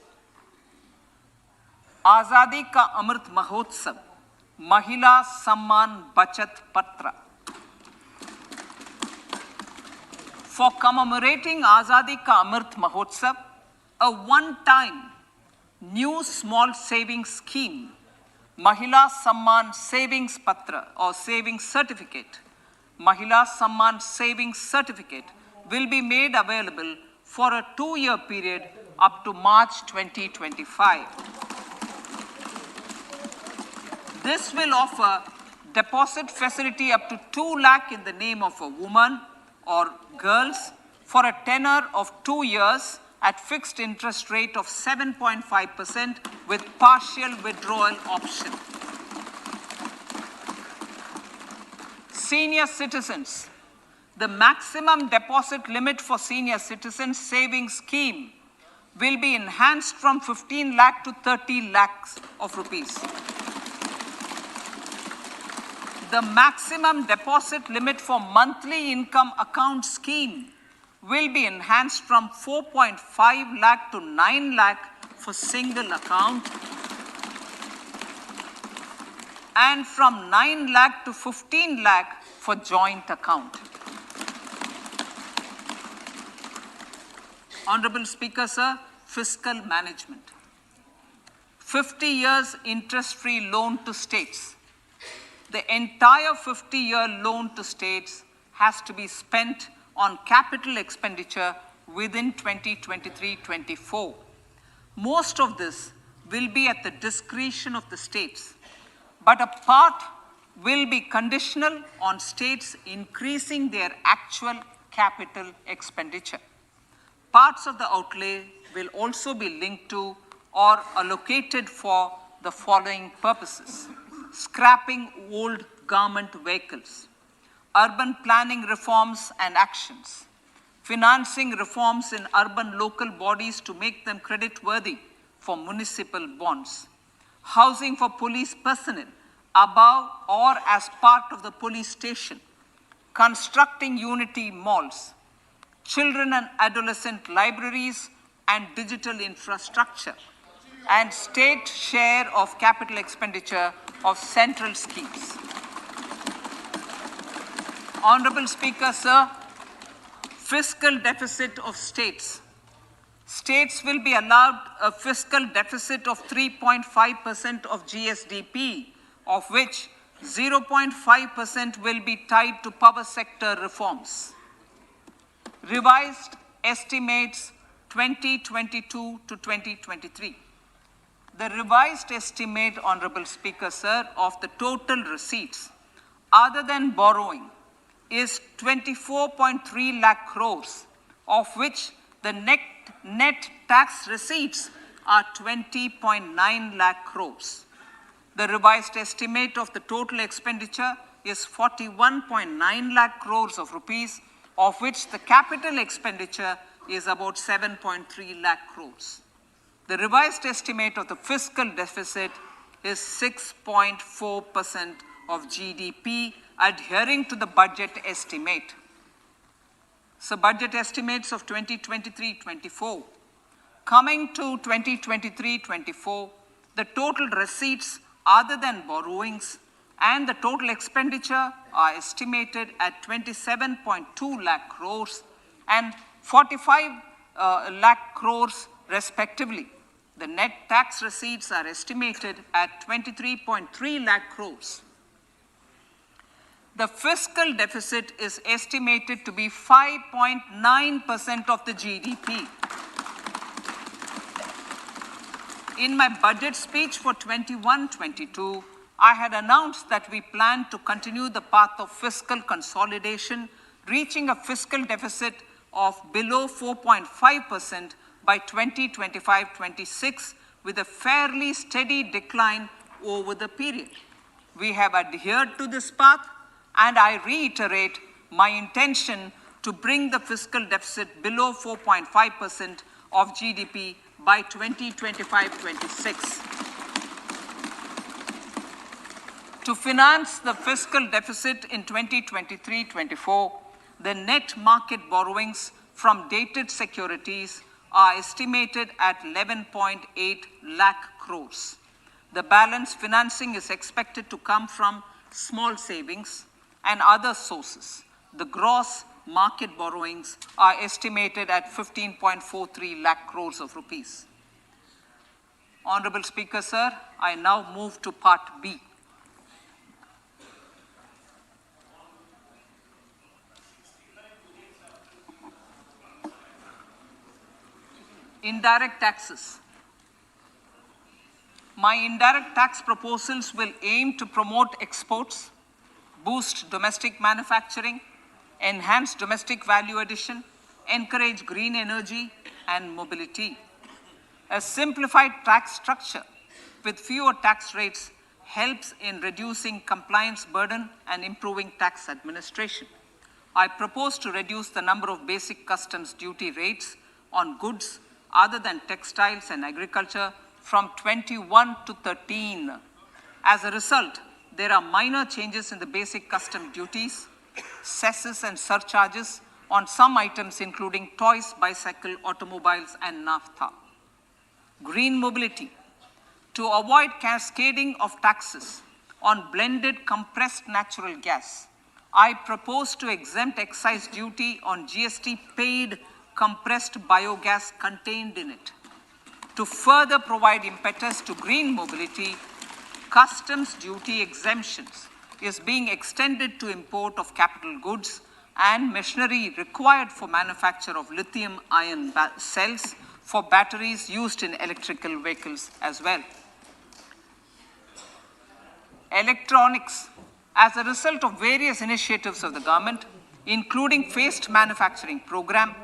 Azadi Ka Amrit Mahotsav, Mahila Samman Bachat Patra. For commemorating Azadi Ka Amrit Mahotsav, a one-time new small savings scheme, Mahila Samman Savings Patra or Savings Certificate, Mahila Samman Savings Certificate will be made available for a 2-year period up to March 2025. This will offer deposit facility up to 2 lakh in the name of a woman or girls for a tenure of 2 years at fixed interest rate of 7.5% with partial withdrawal option. Senior citizens. The maximum deposit limit for senior citizens savings scheme will be enhanced from 15 lakh to 30 lakhs of rupees. The maximum deposit limit for monthly income account scheme will be enhanced from 4.5 lakh to 9 lakh for single account and from 9 lakh to 15 lakh for joint account. Honorable Speaker, sir, fiscal management. 50 years interest-free loan to states. The entire 50-year loan to states has to be spent on capital expenditure within 2023-24. Most of this will be at the discretion of the states, but a part will be conditional on states increasing their actual capital expenditure. Parts of the outlay will also be linked to or allocated for the following purposes: scrapping old government vehicles, urban planning reforms and actions, financing reforms in urban local bodies to make them creditworthy for municipal bonds, housing for police personnel above or as part of the police station, constructing unity malls, children and adolescent libraries and digital infrastructure, and state share of capital expenditure of central schemes. Honorable Speaker, sir, fiscal deficit of states. States will be allowed a fiscal deficit of 3.5% of GSDP, of which 0.5% will be tied to power sector reforms. Revised estimates 2022 to 2023. The revised estimate, Honorable Speaker, sir, of the total receipts other than borrowing is 24.3 lakh crores, of which the net tax receipts are 20.9 lakh crores. The revised estimate of the total expenditure is 41.9 lakh crores of rupees, of which the capital expenditure is about 7.3 lakh crores. The revised estimate of the fiscal deficit is 6.4% of GDP, adhering to the budget estimate. So budget estimates of 2023-24. Coming to 2023-24, the total receipts other than borrowings and the total expenditure are estimated at 27.2 lakh crores and 45 lakh crores respectively. The net tax receipts are estimated at 23.3 lakh crores. The fiscal deficit is estimated to be 5.9% of the GDP. In my budget speech for 21-22, I had announced that we plan to continue the path of fiscal consolidation, reaching a fiscal deficit of below 4.5% by 2025-26, with a fairly steady decline over the period. We have adhered to this path, and I reiterate my intention to bring the fiscal deficit below 4.5% of GDP by 2025-26. To finance the fiscal deficit in 2023-24, the net market borrowings from dated securities are estimated at 11.8 lakh crores. The balance financing is expected to come from small savings and other sources. The gross market borrowings are estimated at 15.43 lakh crores of rupees. Honorable Speaker, sir, I now move to Part B. Indirect taxes. My indirect tax proposals will aim to promote exports, boost domestic manufacturing, enhance domestic value addition, encourage green energy and mobility. A simplified tax structure with fewer tax rates helps in reducing compliance burden and improving tax administration. I propose to reduce the number of basic customs duty rates on goods other than textiles and agriculture from 21 to 13. As a result, there are minor changes in the basic custom duties, cesses and surcharges on some items including toys, bicycle, automobiles and naphtha. Green mobility. To avoid cascading of taxes on blended compressed natural gas, I propose to exempt excise duty on GST paid compressed biogas contained in it. To further provide impetus to green mobility, customs duty exemptions is being extended to import of capital goods and machinery required for manufacture of lithium-ion cells for batteries used in electrical vehicles as well. Electronics. As a result of various initiatives of the government, including phased manufacturing program,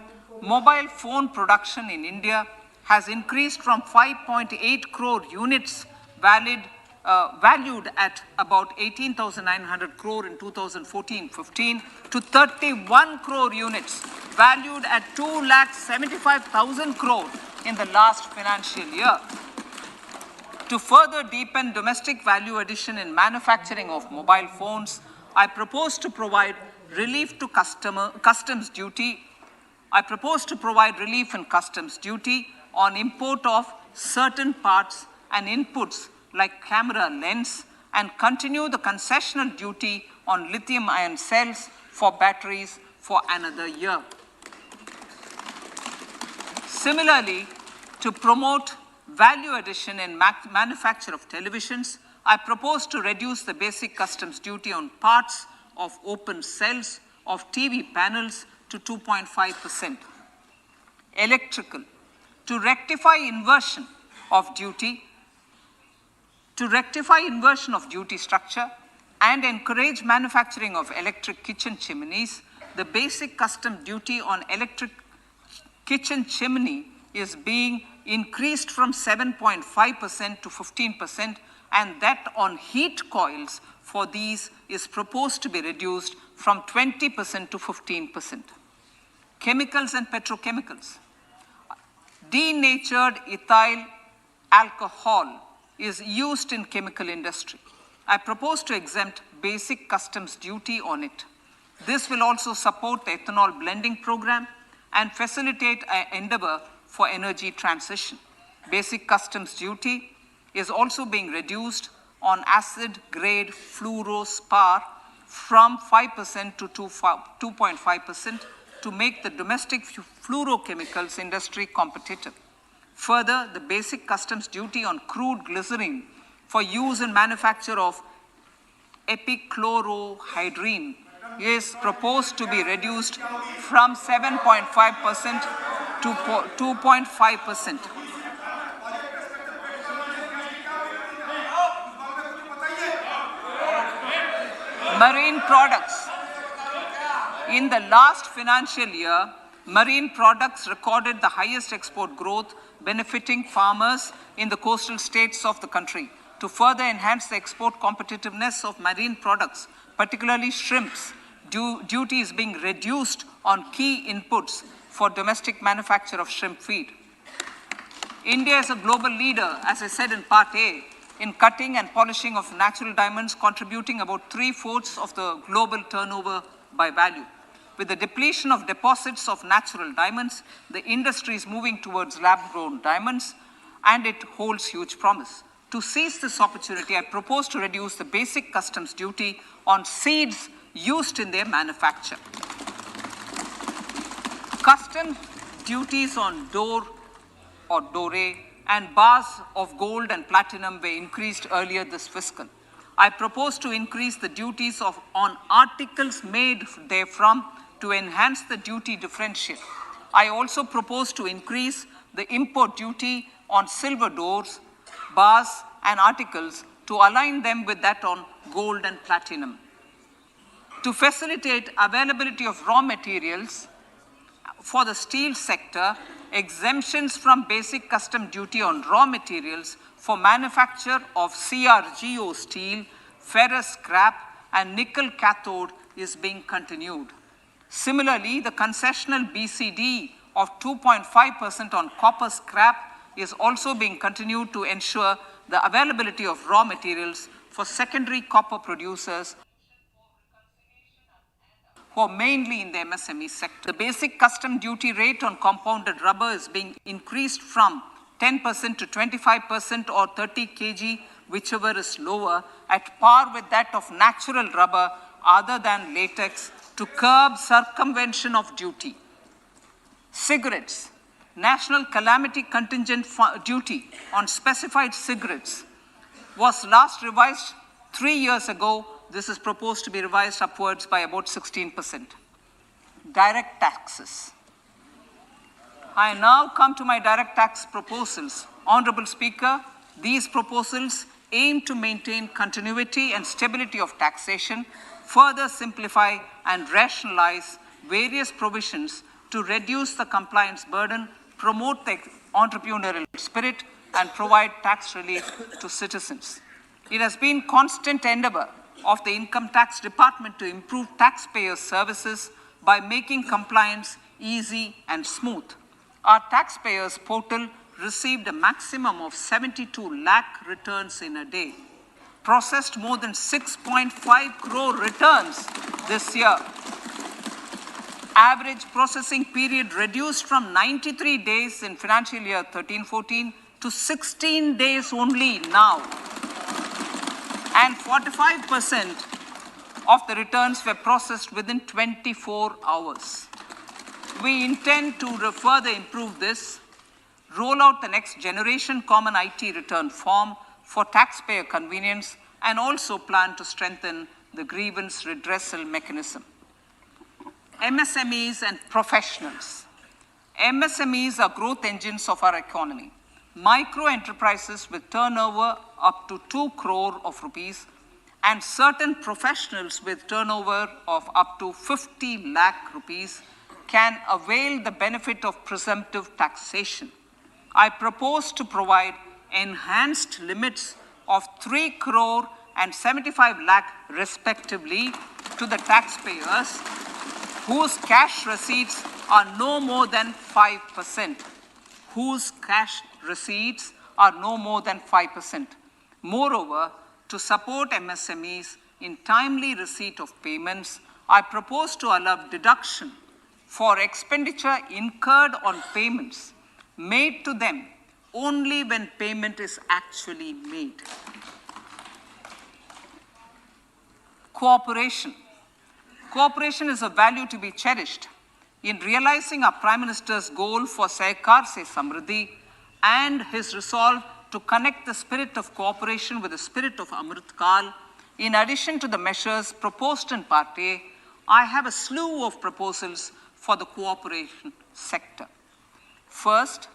mobile phone production in India has increased from 5.8 crore units valued at about 18,900 crore in 2014-15 to 31 crore units valued at 2,75,000 crore in the last financial year. To further deepen domestic value addition in manufacturing of mobile phones, I propose to provide relief to customs duty. I propose to provide relief in customs duty on import of certain parts and inputs like camera lens and continue the concessional duty on lithium-ion cells for batteries for another year. Similarly, to promote value addition in manufacture of televisions, I propose to reduce the basic customs duty on parts of open cells of TV panels to 2.5%. Electrical. To rectify inversion of duty structure and encourage manufacturing of electric kitchen chimneys, the basic custom duty on electric kitchen chimney is being increased from 7.5% to 15%, and that on heat coils for these is proposed to be reduced from 20% to 15%. Chemicals and petrochemicals. Denatured ethyl alcohol is used in chemical industry. I propose to exempt basic customs duty on it. This will also support the ethanol blending program and facilitate an endeavor for energy transition. Basic customs duty is also being reduced on acid-grade fluorospar from 5% to 2.5% to make the domestic fluorochemicals industry competitive. Further, the basic customs duty on crude glycerin for use in manufacture of epichlorohydrin is proposed to be reduced from 7.5% to 2.5%. Marine products. In the last financial year, marine products recorded the highest export growth, benefiting farmers in the coastal states of the country. To further enhance the export competitiveness of marine products, particularly shrimps, duty is being reduced on key inputs for domestic manufacture of shrimp feed. India is a global leader, as I said in Part A, in cutting and polishing of natural diamonds, contributing about 3/4 of the global turnover by value. With the depletion of deposits of natural diamonds, the industry is moving towards lab-grown diamonds, and it holds huge promise. To seize this opportunity, I propose to reduce the basic customs duty on seeds used in their manufacture. Customs duties on dore or doré and bars of gold and platinum were increased earlier this fiscal. I propose to increase the duties on articles made therefrom to enhance the duty differential. I also propose to increase the import duty on silver doors, bars, and articles to align them with that on gold and platinum. To facilitate availability of raw materials for the steel sector, exemptions from basic custom duty on raw materials for manufacture of CRGO steel, ferrous scrap, and nickel cathode is being continued. Similarly, the concessional BCD of 2.5% on copper scrap is also being continued to ensure the availability of raw materials for secondary copper producers who are mainly in the MSME sector. The basic custom duty rate on compounded rubber is being increased from 10% to 25% or 30 kg, whichever is lower, at par with that of natural rubber other than latex, to curb circumvention of duty. Cigarettes. National Calamity Contingent Duty on specified cigarettes was last revised 3 years ago. This is proposed to be revised upwards by about 16%. Direct taxes. I now come to my direct tax proposals. Honorable Speaker, these proposals aim to maintain continuity and stability of taxation, further simplify and rationalize various provisions to reduce the compliance burden, promote the entrepreneurial spirit, and provide tax relief to citizens. It has been constant endeavor of the Income Tax Department to improve taxpayers' services by making compliance easy and smooth. Our taxpayers portal received a maximum of 72 lakh returns in a day, processed more than 6.5 crore returns this year. Average processing period reduced from 93 days in financial year 13-14 to 16 days only now. And 45% of the returns were processed within 24 hours. We intend to further improve this, roll out the next generation common IT return form for taxpayer convenience, and also plan to strengthen the grievance redressal mechanism. MSMEs and professionals. MSMEs are growth engines of our economy. Micro enterprises with turnover up to 2 crore of rupees and certain professionals with turnover of up to 50 lakh rupees can avail the benefit of presumptive taxation. I propose to provide enhanced limits of 3 crore and 75 lakh respectively to the taxpayers whose cash receipts are no more than 5%. Whose cash receipts are no more than 5%. Moreover, to support MSMEs in timely receipt of payments, I propose to allow deduction for expenditure incurred on payments made to them only when payment is actually made. Cooperation. Cooperation is a value to be cherished. In realizing our Prime Minister's goal for Sehkar Se Samriddhi and his resolve to connect the spirit of cooperation with the spirit of Amrit Kal, in addition to the measures proposed in Part A, I have a slew of proposals for the cooperation sector. First,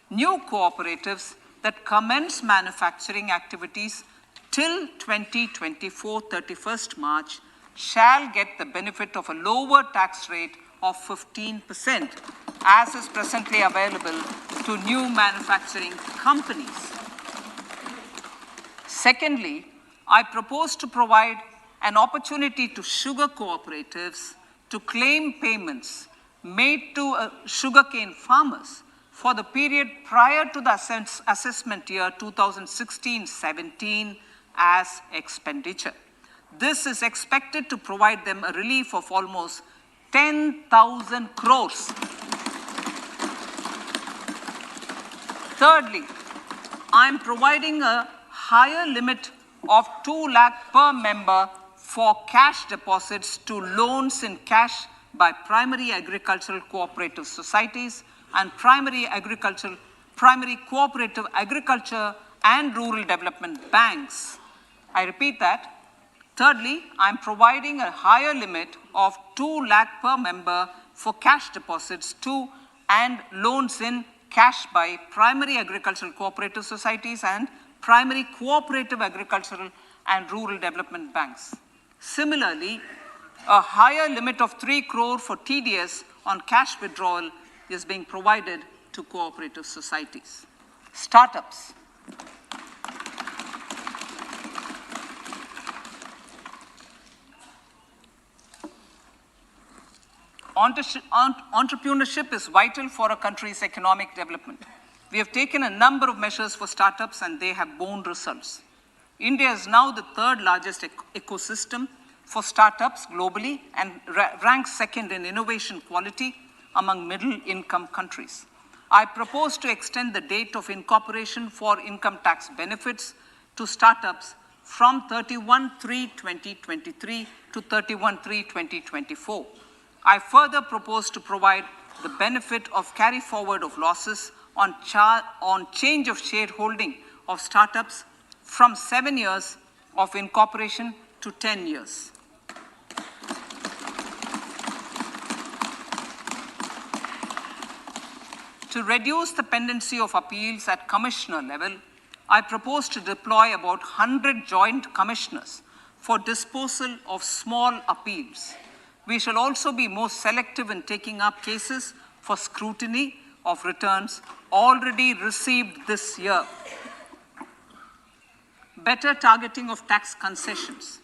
new cooperatives that commence manufacturing activities till 2024, 31st March, shall get the benefit of a lower tax rate of 15%, as is presently available to new manufacturing companies. Secondly, I propose to provide an opportunity to sugar cooperatives to claim payments made to sugarcane farmers for the period prior to the assessment year 2016-17 as expenditure. This is expected to provide them a relief of almost 10,000 crores. Thirdly, I am providing a higher limit of 2 lakh per member for cash deposits to loans in cash by primary agricultural cooperative societies and primary cooperative agriculture and rural development banks. I repeat that. Thirdly, I am providing a higher limit of 2 lakh per member for cash deposits to and loans in cash by primary agricultural cooperative societies and primary cooperative agricultural and rural development banks. Similarly, a higher limit of 3 crore for TDS on cash withdrawal is being provided to cooperative societies. Startups. Entrepreneurship is vital for a country's economic development. We have taken a number of measures for startups and they have borne results. India is now the third largest ecosystem for startups globally and ranks second in innovation quality among middle-income countries. I propose to extend the date of incorporation for income tax benefits to startups from 31/3/2023 to 31/3/2024. I further propose to provide the benefit of carry forward of losses on change of shareholding of startups from 7 years of incorporation to 10 years. To reduce the pendency of appeals at commissioner level, I propose to deploy about 100 joint commissioners for disposal of small appeals. We shall also be more selective in taking up cases for scrutiny of returns already received this year. Better targeting of tax concessions.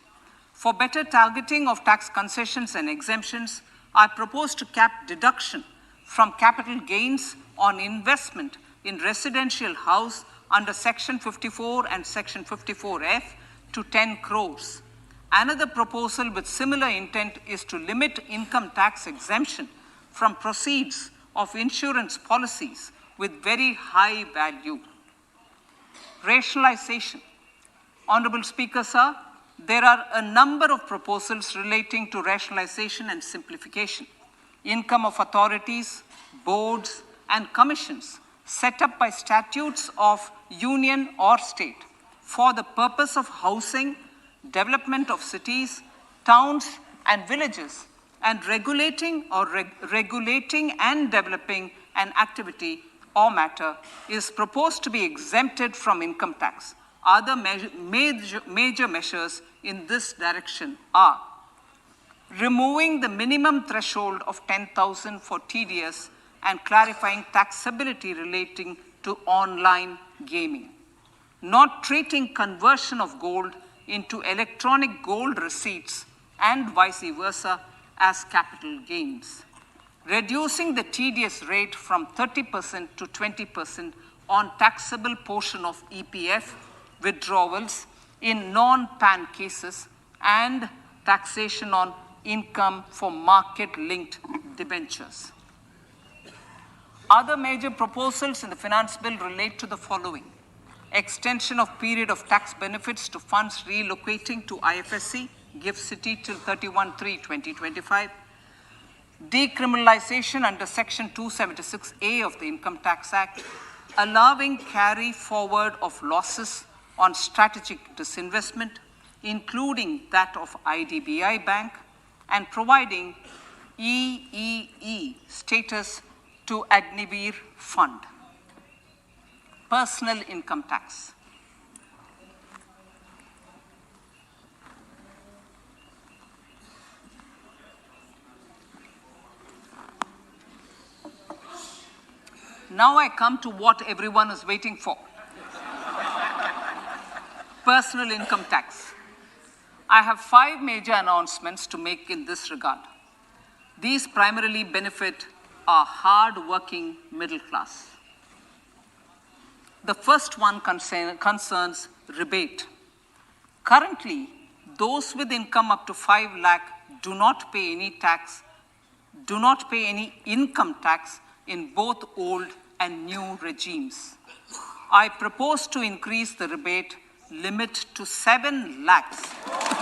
For better targeting of tax concessions and exemptions, I propose to cap deduction from capital gains on investment in residential house under Section 54 and Section 54F to 10 crores. Another proposal with similar intent is to limit income tax exemption from proceeds of insurance policies with very high value. Rationalization. Honorable Speaker, sir, there are a number of proposals relating to rationalization and simplification. Income of authorities, boards, and commissions set up by statutes of union or state for the purpose of housing, development of cities, towns, and villages, and regulating and developing an activity or matter is proposed to be exempted from income tax. Other major measures in this direction are removing the minimum threshold of 10,000 for TDS and clarifying taxability relating to online gaming, not treating conversion of gold into electronic gold receipts and vice versa as capital gains, reducing the TDS rate from 30% to 20% on taxable portion of EPF withdrawals in non-PAN cases, and taxation on income for market-linked debentures. Other major proposals in the finance bill relate to the following: extension of period of tax benefits to funds relocating to IFSC, GIFT City till 31/3/2025, decriminalization under Section 276A of the Income Tax Act, allowing carry forward of losses on strategic disinvestment, including that of IDBI Bank, and providing EEE status to Agnivir Fund. Personal income tax. Now I come to what everyone is waiting for. Personal income tax. I have 5 major announcements to make in this regard. These primarily benefit our hard-working middle class. The first one concerns rebate. Currently, those with income up to 5 lakh do not pay any income tax in both old and new regimes. I propose to increase the rebate limit to 7 lakhs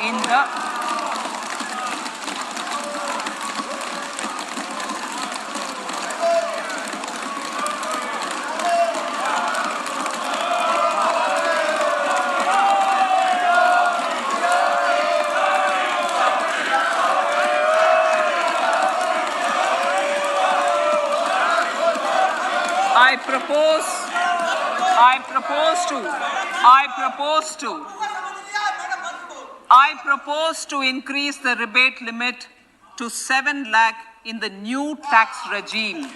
in the I propose to increase the rebate limit to 7 lakh in the new tax regime.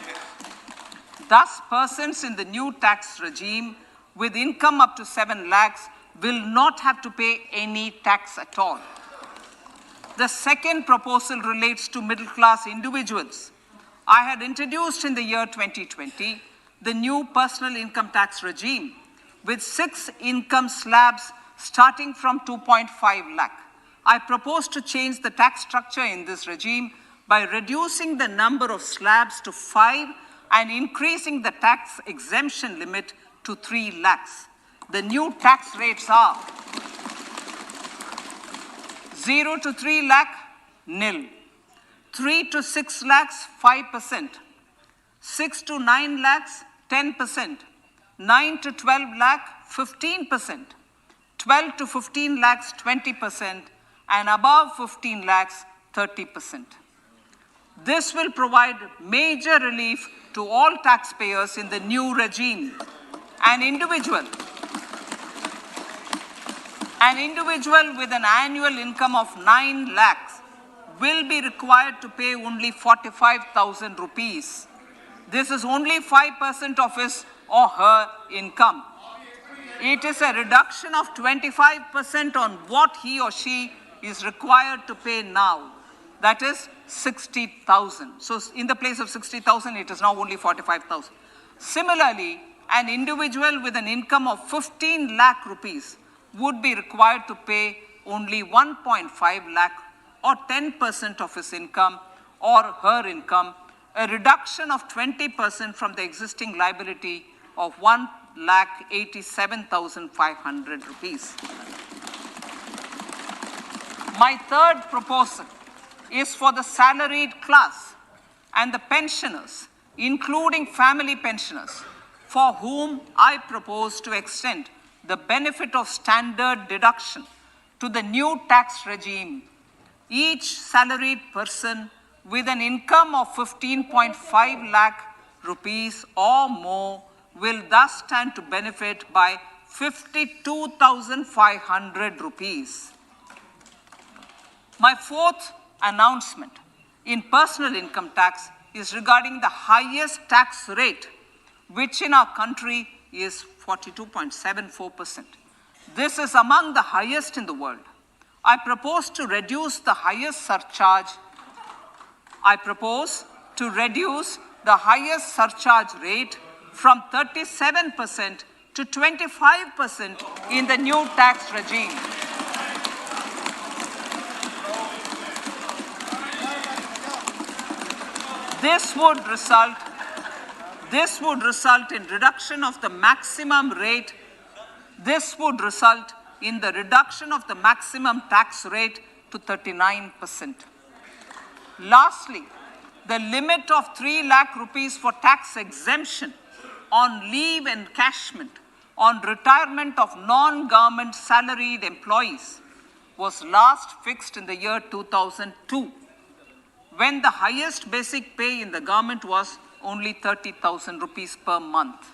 Thus, persons in the new tax regime with income up to 7 lakhs will not have to pay any tax at all. The second proposal relates to middle-class individuals. I had introduced in the year 2020 the new personal income tax regime with 6 income slabs starting from 2.5 lakh. I propose to change the tax structure in this regime by reducing the number of slabs to 5 and increasing the tax exemption limit to 3 lakhs. The new tax rates are 0 to 3 lakh, nil. 3 to 6 lakhs, 5%. 6 to 9 lakhs, 10%. 9 to 12 lakh, 15%. 12 to 15 lakhs, 20%. And above 15 lakhs, 30%. This will provide major relief to all taxpayers in the new regime. An individual with an annual income of 9 lakhs will be required to pay only 45,000 rupees. This is only 5% of his or her income. It is a reduction of 25% on what he or she is required to pay now. That is 60,000. So in the place of 60,000, it is now only 45,000. Similarly, an individual with an income of 15 lakh rupees would be required to pay only 1.5 lakh or 10% of his income or her income, a reduction of 20% from the existing liability of 1,87,500 rupees. My third proposal is for the salaried class and the pensioners, including family pensioners, for whom I propose to extend the benefit of standard deduction to the new tax regime. Each salaried person with an income of 15.5 lakh rupees or more will thus stand to benefit by 52,500 rupees. My fourth announcement in personal income tax is regarding the highest tax rate, which in our country is 42.74%. This is among the highest in the world. I propose to reduce the highest surcharge rate from 37% to 25% in the new tax regime. This would result in reduction of the maximum rate. This would result in the reduction of the maximum tax rate to 39%. Lastly, the limit of 3 lakh rupees for tax exemption on leave encashment on retirement of non-government salaried employees was last fixed in the year 2002, when the highest basic pay in the government was only 30,000 rupees per month.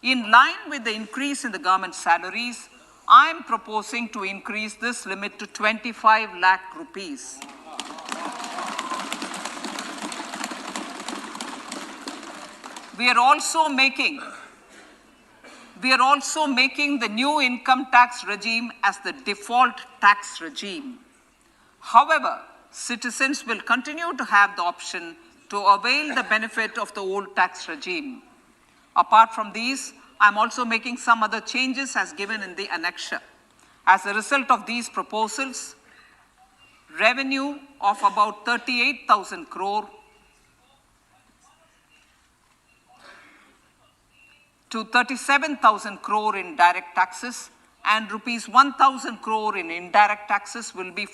In line with the increase in the government salaries, I am proposing to increase this limit to 25 lakh rupees. We are also making the new income tax regime as the default tax regime. However, citizens will continue to have the option to avail the benefit of the old tax regime. Apart from these, I'm also making some other changes as given in the annexure. As a result of these proposals, revenue of about 38,000 crore to 37,000 crore in direct taxes and rupees 1,000 crore in indirect taxes will be